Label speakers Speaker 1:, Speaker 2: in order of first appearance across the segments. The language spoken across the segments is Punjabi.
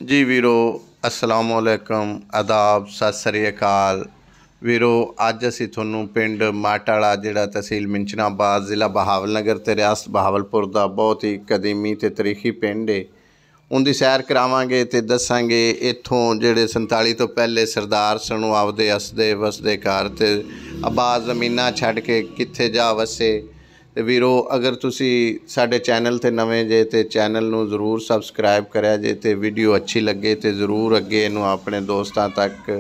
Speaker 1: जी वीरो अस्सलाम वालेकुम आदाब सत श्री अकाल वीरो अज असी थोनों पिंड माटाला जिहड़ा तहसील मिंचनाबाद ज़िला बहावलनगर ते रियासत बहावलपुर का बहुत ही कदीमी ते तारीखी पिंड है उनकी सैर करावांगे ते दसांगे इत्थों जिहड़े 47 तो पहले सरदार सन आपदे हसदे वसदे घर ते आबाद ज़मीनां छड्ड के कित्थे जा वसे। तो वीरो अगर तुसी साडे चैनल ते नवें जे तो चैनल नूं जरूर सबसक्राइब करिया जे ते वीडियो अच्छी लगे तो जरूर अगे इनू अपने दोस्तों तक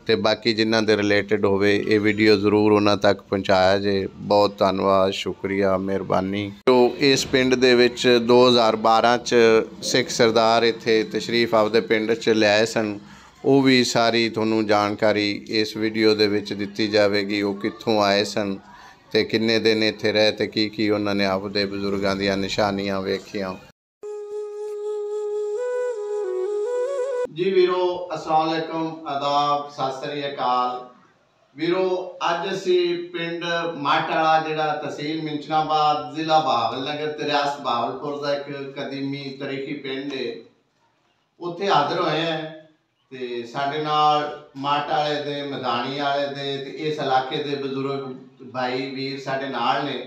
Speaker 1: ते बाकी जिन्हां दे रिलेटेड होवे ये वीडियो जरूर उन्हां तक पहुँचाया जे। बहुत धन्नवाद शुक्रिया मेहरबानी। तो इस पिंड दे विच 2012 च सिख सरदार इत्थे तशरीफ आपदे पिंड च लिआए सन। वो भी सारी तुहानूं जानकारी इस वीडियो दे विच दित्ती जावेगी। वो कित्थों आए सन ते किन्ने दिन इत्थे रहे ते की उन्होंने आपदे बजुर्गों दी निशानियां वेखियां। जी वीरो अस्सलाम वालेकुम आदाब सत श्री अकाल वीरो अज असी पिंड माटाला जिहड़ा तहसील मिंचनाबाद जिला बहावलनगर ते रियासत बहावलपुर का एक कदीमी तारीखी पिंड है उत्थे हाजिर होए हैं ते साडे नाल माटाले दे मदानी वाले दे ते इस इलाके दे बजुर्ग भाई वीर साडे नाल ने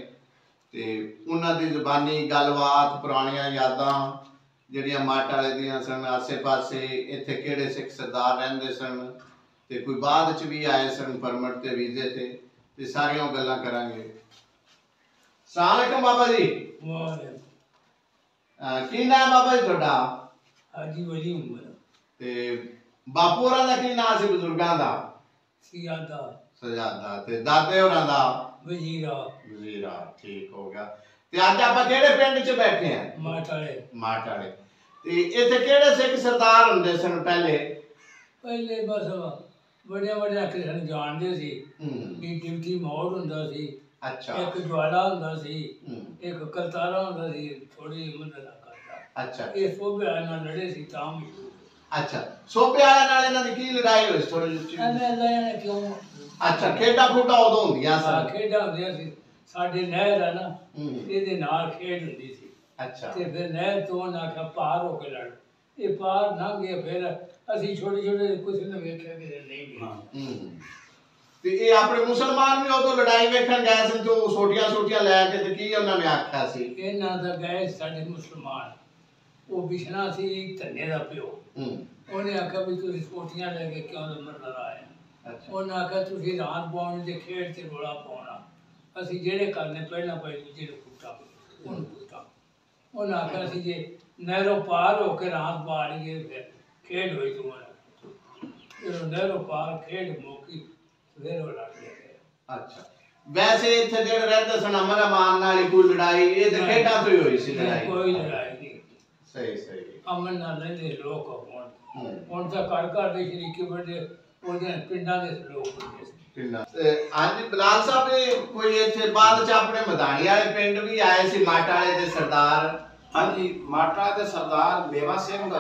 Speaker 1: ते उन्हां दी ज़बानी गलबात पुरानियां यादां जिहड़ियां माटाले दियां सन आसे पासे इत्थे किहड़े सिख सरदार रहिंदे सन ते कोई बाद च भी आए सन परमट ते वीजे ते सारियां गल्लां करांगे। अस्सलाम वालेकुम बाबा जी। की नाम बाबा जी तुहाडा?
Speaker 2: हाजी वली उमर।
Speaker 1: ते बापू होरां दा की नाम सी बजुर्गां दा?
Speaker 2: सजादा।
Speaker 1: सजादा। ते दादे होरां दा?
Speaker 2: वजीरा।
Speaker 1: वजीरा। ठीक हो गया। ते अज आपां किहड़े पिंड च बैठे हैं?
Speaker 2: माटाले।
Speaker 1: माटाले। ते इत्थे किहड़े सिख सरदार हुंदे सन पहले?
Speaker 2: पहले बस बड़े बड़े किसान जानते सी कि डिप्टी मोड़ हुंदा सी।
Speaker 1: अच्छा।
Speaker 2: एक ज्वाला हुंदा सी एक करतारा हुंदा सी थोड़ी उम्र दा करता।
Speaker 1: अच्छा।
Speaker 2: ये सोबे नाल लड़े सी ताम।
Speaker 1: अच्छा सोबे वाले नाल इन्हां दी की लड़ाई होई थोड़ी जी?
Speaker 2: अल्लाह ने क्यों?
Speaker 1: अच्छा खेडा खूडा उदों हुंदियां सन?
Speaker 2: खेडा हुंदियां सी साडे नहर है ना इहदे नाल खेड हुंदी सी।
Speaker 1: अच्छा। ते
Speaker 2: फिर नहर तो आख्या पार हो के लड़ ये पार ना गए फिर असी छोटे छोटे कुछ ने वेख्या कि नहीं गए।
Speaker 1: ते ये अपने मुसलमान भी उदों लड़ाई वेखण गए सन तो सोटियां सोटियां लैके ते की उन्हां ने आख्या सी?
Speaker 2: इन्हां दा गए साडे मुसलमान वो बिछना सी धन्ने दा प्यो उन्हें आख्या भी तुसीं सोटियां लेके क्यों मरना आए? अच्छा। उन्हें आख्या तुसीं रात पाउणी ते खेड ते रोला पाउणा असी जेड़े करने पहला पाई दूजे ने कुट्टा उन कुट्टा उन्हें आख्या सी जे नहरों पार होकर रात पाड़िए फिर खेड हुई तू जो नहरों पार खेड मौकी फिर वो लड़ गए।
Speaker 1: अच्छा वैसे इत्थे जेड़े रहंदे सन अमन अमान नाल कोई लड़ाई ये ते खेडां तो ही होई सी लड़ाई? कोई लड़ाई नहीं। सही सही। अमन
Speaker 2: नाल रहंदे लोग हुण तां घर घर दे शरीके बड़े ओदे पिंडां दे लोग होंदे।
Speaker 1: आज बिलाल साहब कोई इत्थे बाद च अपने मदानी वाले पिंड भी आए सी माटाले दे सरदार?
Speaker 3: हाँ जी माटाले दे सरदार मेवा सिंह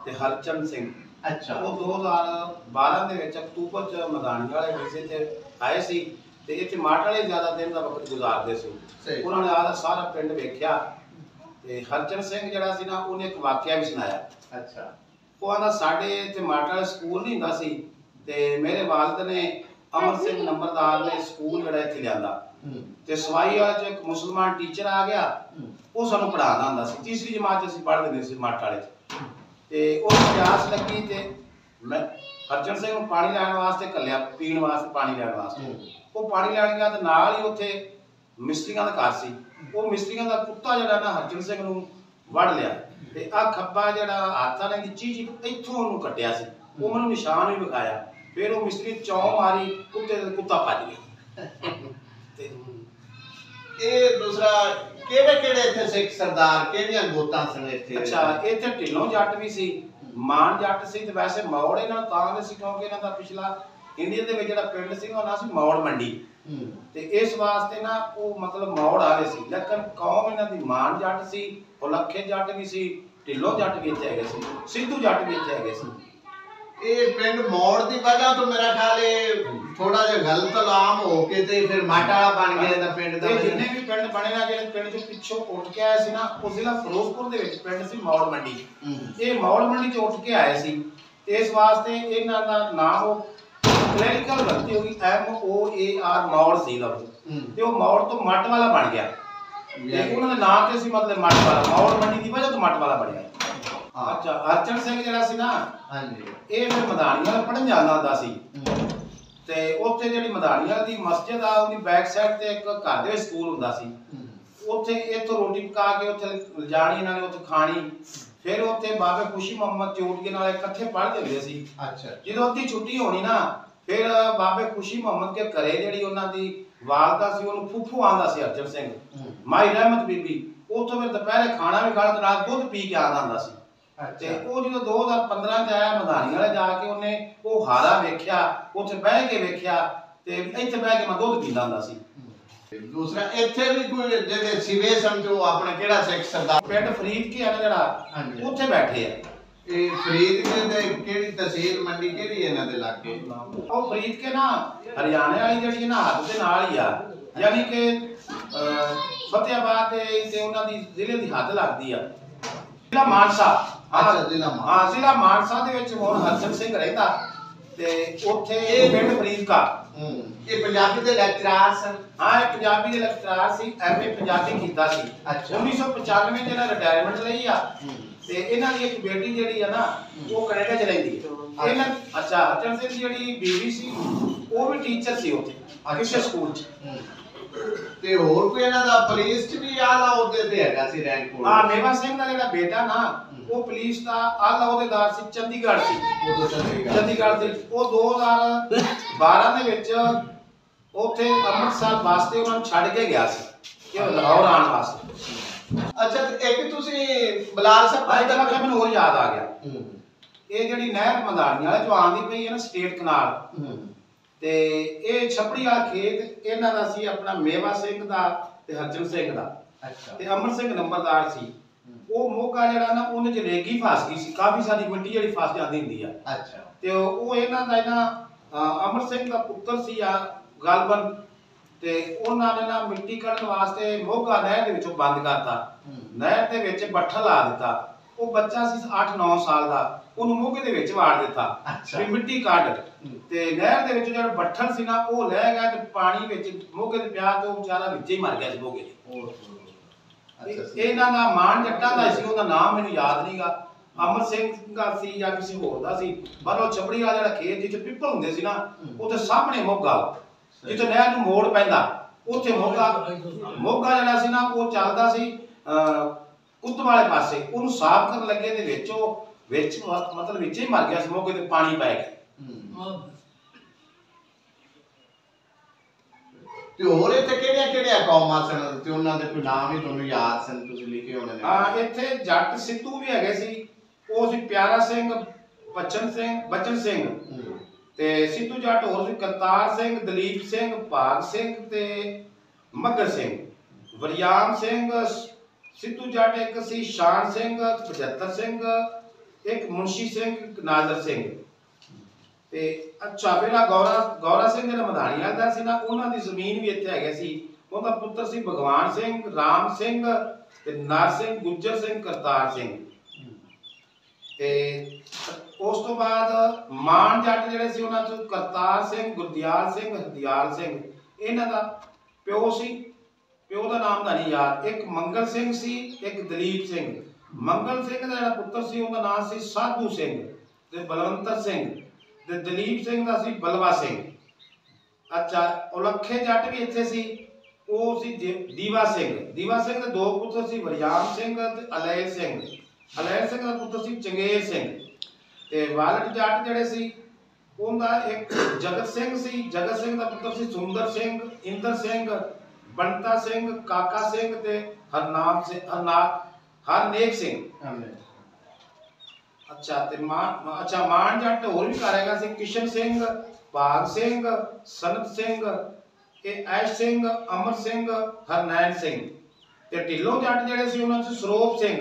Speaker 3: ते हरचंद सिंह। अच्छा। वो 2012 दे विच अक्तूबर च मदानी वाले वीजे ते आए सी ते इत्थे माटाले ज्यादा दिन दा वक्त गुजारदे सी। उन्होंने आदा सारा पिंड वेख्या ते हरचंद सिंह जिहड़ा सी ना उन्हें एक वाकया भी सुनाया। अच्छा। वो आदा साडे इत्थे माटाले स्कूल नहीं हुंदा सी ते मेरे वालिद ने अमर सिंह नंबरदार ने स्कूल जड़ा इत्थे लियांदा ते सवाई वाले च एक मुसलमान टीचर आ गया वो सानू पढ़ाना हुंदा सी। तीसरी जमात च असीं पढ़दे ने सी माटाले च ते उस प्यास लगी ते मैं हरचंद सिंह नूं पानी लैण वास्ते घल्लिया पीण वास्ते पानी लैण वास्ते वो पानी लैण गया ते नाल ही उत्थे मिस्त्रियां दा घर सी। वो मिस्त्रियां दा कुत्ता जड़ा ना हरचंद सिंह नूं वड़ लिया ते आ खब्बा जड़ा हत्थ वाले दी चीज इत्थों ओनूं कट्टिया सी। वो मैनूं निशान भी विखाया फिर वो मिस्त्री चौ मारी कुत्ते कुत्ता भज गया।
Speaker 1: ये दूसरा केड़े-केड़े इत्थे सिख सरदार केड़ियां गोतां सन इत्थे?
Speaker 3: अच्छा इत्थे ढिल्लों जट भी सी मान जट सी ते वैसे मौड़ इन्हां तां दे सी क्योंकि इन्हां दा पिछला इंडिया दे विच जेड़ा पिंड सी ओदा नाम सी मौड़ मंडी ते इस वास्ते ना वो मतलब मौड़ वाले सी लेकिन कौम इन्हां दी मान जट सी उलखे जट भी सी ढिल्लों जट भी इत्थे हैगे सी सिद्धू जट भी इत्थे हैगे सी
Speaker 1: ਇਹ ਪਿੰਡ ਮੌੜ ਦੀ ਵਜ੍ਹਾ ਤੋਂ ਮੇਰਾ ਖਿਆਲ ਇਹ ਥੋੜਾ ਜਿਹਾ ਗਲਤ ਆਮ ਹੋ ਕੇ ਤੇ ਫਿਰ ਮਾਟਾ ਵਾਲਾ ਬਣ ਗਿਆ ਇਹਦਾ ਪਿੰਡ ਦਾ।
Speaker 3: ਜਿੰਨੇ ਵੀ ਪਿੰਡ ਬਣੇ ਨਾ, ਜਿਹੜੇ ਪਿੰਡ ਚੋਂ ਪਿੱਛੋਂ ਉੱਠ ਕੇ ਆਏ ਸੀ ਨਾ, ਉਹ ਜ਼ਿਲ੍ਹਾ ਫਿਰੋਜ਼ਪੁਰ ਦੇ ਵਿੱਚ ਪਿੰਡ ਸੀ ਮੌੜ ਮੰਡੀ। ਇਹ ਮੌੜ ਮੰਡੀ ਚੋਂ ਉੱਠ ਕੇ ਆਏ ਸੀ, ਇਸ ਵਾਸਤੇ ਇਹਨਾਂ ਦਾ ਨਾਮ ਉਹ ਕਲੈਰੀਕਲ ਗਲਤੀ ਹੋ ਗਈ, MOAR ਮੌੜ ਸੀ ਲਫ਼ਜ਼, ਤੇ ਉਹ ਮੌੜ ਤੋਂ ਮੱਟ ਵਾਲਾ ਬਣ ਗਿਆ ਤੇ ਉਹਨਾਂ ਦੇ ਨਾਂ ਤੇ ਸੀ ਮਤਲਬ ਮੱਟ ਵਾਲਾ, ਮੌੜ ਮੰਡੀ ਦੀ ਵਜ੍ਹਾ ਤੋਂ ਮੱਟ ਵਾਲਾ ਬਣਿਆ। ਅੱਛਾ, ਹਰਚੰਦ ਸਿੰਘ ਜਿਹੜਾ ਸੀ ਨਾ, ਹਾਂਜੀ, ਇਹ ਫਿਰ ਮਦਾਨੀਆਂ ਪੜਨ ਜਾਂਦਾ ਹੁੰਦਾ ਸੀ ਤੇ ਉੱਥੇ ਜਿਹੜੀ ਮਦਾਨੀਆਂ ਦੀ ਮਸਜਿਦ ਆ, ਉਹਦੀ ਬੈਕ ਸਾਈਡ ਤੇ ਇੱਕ ਘਰ ਦੇ ਸਕੂਲ ਹੁੰਦਾ ਸੀ। ਉੱਥੇ ਇੱਥੋਂ ਰੋਟੀ ਪਕਾ ਕੇ ਉੱਥੇ ਲਿਜਾਣੀ ਇਹਨਾਂ ਨੇ, ਉੱਥੇ ਖਾਣੀ, ਫਿਰ ਉੱਥੇ ਬਾਬੇ ਖੁਸ਼ੀ ਮੁਹੰਮਦ ਚੋਟਕੇ ਨਾਲ ਇਕੱਠੇ ਪੜ੍ਹਦੇ ਹੁੰਦੇ ਸੀ। ਅੱਛਾ, ਜਦੋਂ ਅੱਧੀ ਛੁੱਟੀ ਹੋਣੀ ਨਾ, ਫਿਰ ਬਾਬੇ ਖੁਸ਼ੀ ਮੁਹੰਮਦ ਕੇ ਘਰੇ ਜਿਹੜੀ ਉਹਨਾਂ ਦੀ ਵਾਲਦਾ ਸੀ, ਉਹਨੂੰ ਫੁੱਫੂ ਆਂਦਾ ਸੀ ਹਰਚੰਦ ਸਿੰਘ, ਮਾਈ ਰਹਿਮਤ ਬੀਬੀ, ਉੱਥੋਂ ਫਿਰ ਦੁਪਹਿਰੇ ਖਾਣਾ ਵੀ ਖਾਣਾ ਤੇ ਨਾਲ ਦੁੱਧ ਪੀ ਕੇ ਆਉਂਦਾ ਹੁੰਦਾ ਸੀ। ਤੇ ਉਹ ਜਦੋਂ 2015 ਚ ਆਇਆ ਮਦਾਨੀ ਵਾਲੇ, ਜਾ ਕੇ ਉਹਨੇ ਉਹ ਹਾਰਾ ਵੇਖਿਆ, ਉੱਥੇ ਬਹਿ ਕੇ ਵੇਖਿਆ ਤੇ ਇੱਥੇ ਬਹਿ ਕੇ ਮੈਂ ਦੁੱਧ ਪੀਂਦਾ ਹੁੰਦਾ ਸੀ।
Speaker 1: ਦੂਸਰਾ ਇੱਥੇ ਵੀ ਕੋਈ ਜਿਹੜੇ ਸਿਵੇ ਸਮਝੋ ਆਪਣੇ ਕਿਹੜਾ ਸਿੱਖ ਸਰਦਾਰ
Speaker 3: ਪਿੰਡ ਫਰੀਦ ਕੇ ਆ ਨਾ ਜਿਹੜਾ, ਉੱਥੇ ਬੈਠੇ ਆ।
Speaker 1: ਇਹ ਫਰੀਦ ਦੇ ਕਿਹੜੀ ਤਹਿਸੀਲ ਮੰਡੀ ਕਿਹੜੀ ਇਹਨਾਂ ਦੇ ਲਾਗੇ?
Speaker 3: ਉਹ ਫਰੀਦ ਕੇ ਨਾ ਹਰਿਆਣੇ ਵਾਲੀ ਜਿਹੜੀ ਨਾ ਹੱਦ ਦੇ ਨਾਲ ਹੀ ਆ, ਯਾਨੀ ਕਿ ਫਤਿਆਬਾਦ ਤੇ ਉਹਨਾਂ ਦੀ ਜ਼ਿਲ੍ਹੇ ਦੀ ਹੱਦ ਲੱਗਦੀ ਆ, ਜ਼ਿਲ੍ਹਾ ਮਾਨਸਾ। ਜ਼ਿਲ੍ਹਾ ਮਾਨਸਾ ਦੇ ਵਿੱਚ ਹੁਣ ਹਰਚੰਦ ਸਿੰਘ ਰਹਿੰਦਾ ਤੇ ਉੱਥੇ ਪਿੰਡ ਫਰੀਦ ਕਾ।
Speaker 1: ਇਹ ਪੰਜਾਬੀ ਦੇ ਲੈਕਚਰਾਰ ਸਨ?
Speaker 3: ਹਾਂ, ਇਹ ਪੰਜਾਬੀ ਦੇ ਲੈਕਚਰਾਰ ਸੀ, ਐਮਏ ਪੰਜਾਬੀ ਕੀਤਾ ਸੀ। 1995 ਚ ਇਹਨਾਂ ਰਿਟਾਇਰਮੈਂਟ ਲਈ ਆ ਤੇ ਇਹਨਾਂ ਦੀ ਇੱਕ ਬੇਟੀ ਜਿਹੜੀ ਆ ਨਾ, ਉਹ ਕੈਨੇਡਾ ਚ ਰਹਿੰਦੀ ਹੈ। ਇਹਨਾਂ ਅੱਛਾ, ਹਰਚੰਦ ਸਿੰਘ ਦੀ ਜਿਹੜੀ ਬੀਵੀ ਸੀ, ਉਹ ਵੀ ਟੀਚਰ ਸੀ ਉੱਥੇ ਕਿਸੇ ਸਕੂਲ ਚ।
Speaker 1: ਤੇ ਹੋਰ ਕੋਈ ਇਹਨਾਂ ਦਾ ਪੁਲਿਸ ਚ ਵੀ ਆਲਾ ਉਹਦੇ ਤੇ ਹੈਗਾ ਸੀ ਰੈਂਕ ਕੋਲ?
Speaker 3: ਹਾਂ, ਮੇਵਾ ਸਿੰਘ ਦਾ ਜਿਹੜਾ ਬੇਟਾ ਨਾ, ਉਹ ਪੁਲਿਸ ਦਾ ਆਲਾ ਅਹੁਦੇਦਾਰ ਸੀ, ਚੰਡੀਗੜ੍ਹ ਸੀ। ਚੰਡੀਗੜ੍ਹ ਦੇ ਉਹ 2012 ਦੇ ਵਿੱਚ ਉੱਥੇ ਅੰਮ੍ਰਿਤਸਰ ਵਾਸਤੇ ਉਹਨਾਂ ਨੂੰ ਛੱਡ ਕੇ ਗਿਆ ਸੀ ਕਿ ਲਾਹੌਰ ਆਉਣ ਵਾਸਤੇ।
Speaker 1: ਅੱਛਾ, ਤੇ ਇੱਕ ਤੁਸੀਂ ਬਲਾਲ ਸਾਹਿਬ
Speaker 3: ਦਾ ਮੈਂ ਮੈਨੂੰ ਹੋਰ ਯਾਦ ਆ ਗਿਆ, ਇਹ ਜਿਹੜੀ ਨਹਿਰ ਮਦਾਨੀਆਂ ਵਾਲੇ ਜੋ ਆਉਂਦੀ ਪਈ ਹੈ ਨਾ ਸਟੇਟ ਕਨਾਲ, ਤੇ ਇਹ ਛਪੜੀ ਵਾਲਾ ਖੇਤ ਇਹਨਾਂ ਦਾ ਸੀ, ਆਪਣਾ ਮੇਵਾ ਸਿੰਘ ਦਾ ਤੇ ਹਰਚੰਦ ਸਿੰਘ ਦਾ। ਤੇ ਅਮਰ ਸਿੰਘ ਨੰਬਰਦਾਰ ਸੀ। ਉਹ ਮੋਗਾ ਜਿਹੜਾ ਨਾ, ਉਹਨੇ ਚ ਰੇਗੀ ਫਸ ਗਈ ਸੀ, ਕਾਫੀ ਸਾਰੀ ਮਿੱਟੀ ਜਿਹੜੀ ਫਸ ਜਾਂਦੀ ਹੁੰਦੀ ਆ। ਅੱਛਾ, ਤੇ ਉਹ ਇਹਨਾਂ ਦਾ ਅਮਰ ਸਿੰਘ ਦਾ ਪੁੱਤਰ ਸੀ ਆ ਗਲਬਨ, ਤੇ ਉਹਨਾਂ ਨੇ ਨਾ ਮਿੱਟੀ ਕੱਢਣ ਵਾਸਤੇ ਮੋਗਾ ਨਹਿਰ ਦੇ ਵਿੱਚੋਂ ਬੰਦ ਕਰਤਾ, ਨਹਿਰ ਦੇ ਵਿੱਚ ਬੱਠਲ ਲਾ ਦਿੱਤਾ। ਉਹ ਬੱਚਾ ਸੀ 8-9 ਸਾਲ ਦਾ, ਉਹਨੂੰ ਮੋਗੇ ਦੇ ਵਿੱਚ ਵਾੜ ਦਿੱਤਾ ਵੀ ਮਿੱਟੀ ਕੱਢ, ਤੇ ਨਹਿਰ ਦੇ ਵਿੱਚ ਜਿਹੜਾ ਬੱਠਲ ਸੀ ਨਾ, ਉਹ ਲੈ ਗਿਆ ਤੇ ਪਾਣੀ ਵਿੱਚ ਮੋਗੇ ਦੇ ਪਿਆ ਤੇ ਉਹ ਵਿਚਾਰਾ ਵਿੱਚ ਹੀ ਮਰ ਗਿਆ ਸੀ ਮੋਗੇ ਦੇ। ਇਹਨਾਂ ਦਾ ਮਾਨ ਜੱਟਾਂ ਦਾ ਸੀ, ਉਹਦਾ ਨਾਮ ਮੈਨੂੰ ਯਾਦ ਨਹੀਂਗਾ, ਅਮਰ ਸਿੰਘ ਦਾ ਸੀ ਜਾਂ ਕਿਸੇ ਹੋਰ ਦਾ ਸੀ, ਪਰ ਉਹ ਛਪੜੀ ਵਾਲਾ ਜਿਹੜਾ ਖੇਤ ਜਿੱਥੇ ਪਿੱਪਲ ਹੁੰਦੇ ਸੀ ਨਾ, ਉਹਦੇ ਸਾਹਮਣੇ ਮੋਗਾ, ਜਿੱਥੇ ਨਹਿਰ ਨੂੰ ਮੋੜ ਪੈਂਦਾ, ਉੱਥੇ ਮੋਗਾ ਜਿਹੜਾ ਸੀ ਨਾ, ਉਹ ਚੱਲਦਾ ਸੀ ਕੁੱਤ ਵਾਲੇ ਪਾਸੇ। ਉਹਨੂੰ ਸਾਫ਼ ਕਰਨ ਲੱਗੇ ਤੇ ਵਿੱਚ ਉਹ ਮਤਲਬ ਵਿੱਚ ਹੀ ਮਰ ਗਿਆ ਸੀ ਮੋਗੇ ਤੇ ਪਾਣੀ ਪੈ ਗਿਆ।
Speaker 1: ਤੇ ਹੋਰ ਇੱਥੇ ਕਿਹੜੀਆਂ ਕੌਮਾਂ ਸਨ ਤੇ ਉਹਨਾਂ ਦੇ ਕੋਈ ਨਾਮ ਹੀ ਤੁਹਾਨੂੰ ਯਾਦ ਸਨ, ਤੁਸੀਂ ਲਿਖੇ ਹੋਣੇ ਨੇ?
Speaker 3: ਹਾਂ, ਇੱਥੇ ਜੱਟ ਸਿੱਧੂ ਵੀ ਹੈਗੇ ਸੀ, ਉਹ ਸੀ ਪਿਆਰਾ ਸਿੰਘ, ਬਚਨ ਸਿੰਘ ਤੇ ਸਿੱਧੂ ਜੱਟ ਹੋਰ ਸੀ ਕਰਤਾਰ ਸਿੰਘ, ਦਲੀਪ ਸਿੰਘ, ਭਾਗ ਸਿੰਘ ਤੇ ਮੱਗਰ ਸਿੰਘ। ਵਰਿਆਮ ਸਿੰਘ ਸਿੱਧੂ ਜੱਟ ਇੱਕ ਸੀ, ਸ਼ਾਨ ਸਿੰਘ, 75 ਸਿੰਘ, ਇੱਕ ਮੁਨਸ਼ੀ ਸਿੰਘ, ਨਾਜ਼ਰ ਸਿੰਘ। ਤੇ ਅੱਛਾ, ਪਹਿਲਾ ਗੌਰਾ ਸਿੰਘ ਜਿਹੜਾ ਮਧਾਣੀਆਂ ਦਾ ਸੀ ਨਾ, ਉਹਨਾਂ ਦੀ ਜ਼ਮੀਨ ਵੀ ਇੱਥੇ ਹੈਗੀ ਸੀ। ਉਹਦਾ ਪੁੱਤਰ ਸੀ ਭਗਵਾਨ ਸਿੰਘ, ਰਾਮ ਸਿੰਘ ਤੇ ਨਰ ਸਿੰਘ, ਗੁੱਜਰ ਸਿੰਘ, ਕਰਤਾਰ ਸਿੰਘ। ਤੇ ਉਸ ਤੋਂ ਬਾਅਦ ਮਾਨ ਜੱਟ ਜਿਹੜੇ ਸੀ, ਉਹਨਾਂ ਚੋਂ ਕਰਤਾਰ ਸਿੰਘ, ਗੁਰਦਿਆਲ ਸਿੰਘ, ਹਰਦਿਆਲ ਸਿੰਘ, ਇਹਨਾਂ ਦਾ ਪਿਓ ਸੀ, ਪਿਓ ਦਾ ਨਾਮ ਦਾ ਨਹੀਂ ਯਾਦ। ਇੱਕ ਮੰਗਲ ਸਿੰਘ ਸੀ, ਇੱਕ ਦਲੀਪ ਸਿੰਘ। ਮੰਗਲ ਸਿੰਘ ਦਾ ਜਿਹੜਾ ਪੁੱਤਰ ਸੀ, ਉਹਦਾ ਨਾਮ ਸੀ ਸਾਧੂ ਸਿੰਘ ਤੇ ਬਲਵੰਤਰ ਸਿੰਘ, ਤੇ ਦਲੀਪ ਸਿੰਘ ਦਾ ਸੀ ਬਲਵਾ ਸਿੰਘ। ਅੱਛਾ, ਉਲੱਖੇ ਜੱਟ ਵੀ ਇੱਥੇ ਸੀ, ਉਹ ਸੀ ਦੀਵਾ ਸਿੰਘ। ਦੀਵਾ ਸਿੰਘ ਦੇ 2 ਪੁੱਤਰ ਸੀ, ਵਰਿਆਮ ਸਿੰਘ ਤੇ ਅਲੈਲ ਸਿੰਘ। ਅਲੈਲ ਸਿੰਘ ਦਾ ਪੁੱਤਰ ਸੀ ਚੰਗੇਰ ਸਿੰਘ। ਤੇ ਵਾਲਟ ਜੱਟ ਜਿਹੜੇ ਸੀ, ਉਹਦਾ ਇੱਕ ਜਗਤ ਸਿੰਘ ਸੀ, ਜਗਤ ਸਿੰਘ ਦਾ ਪੁੱਤਰ ਸੀ ਸੁੰਦਰ ਸਿੰਘ, ਇੰਦਰ ਸਿੰਘ, ਬੰਤਾ ਸਿੰਘ, ਕਾਕਾ ਸਿੰਘ ਤੇ ਹਰਨੇਕ ਸਿੰਘ। ਅੱਛਾ, ਤੇ ਮਾਨ ਜੱਟ ਹੋਰ ਵੀ ਘਰ ਹੈਗਾ ਸੀ, ਕਿਸ਼ਨ ਸਿੰਘ, ਭਾਗ ਸਿੰਘ, ਸਨਤ ਸਿੰਘ, ਇਹ ਐਸ਼ ਸਿੰਘ, ਅਮਰ ਸਿੰਘ, ਹਰਨੈਨ ਸਿੰਘ। ਤੇ ਢਿੱਲੋਂ ਜੱਟ ਜਿਹੜੇ ਸੀ, ਉਹਨਾਂ ਚ ਸਰੋਪ ਸਿੰਘ,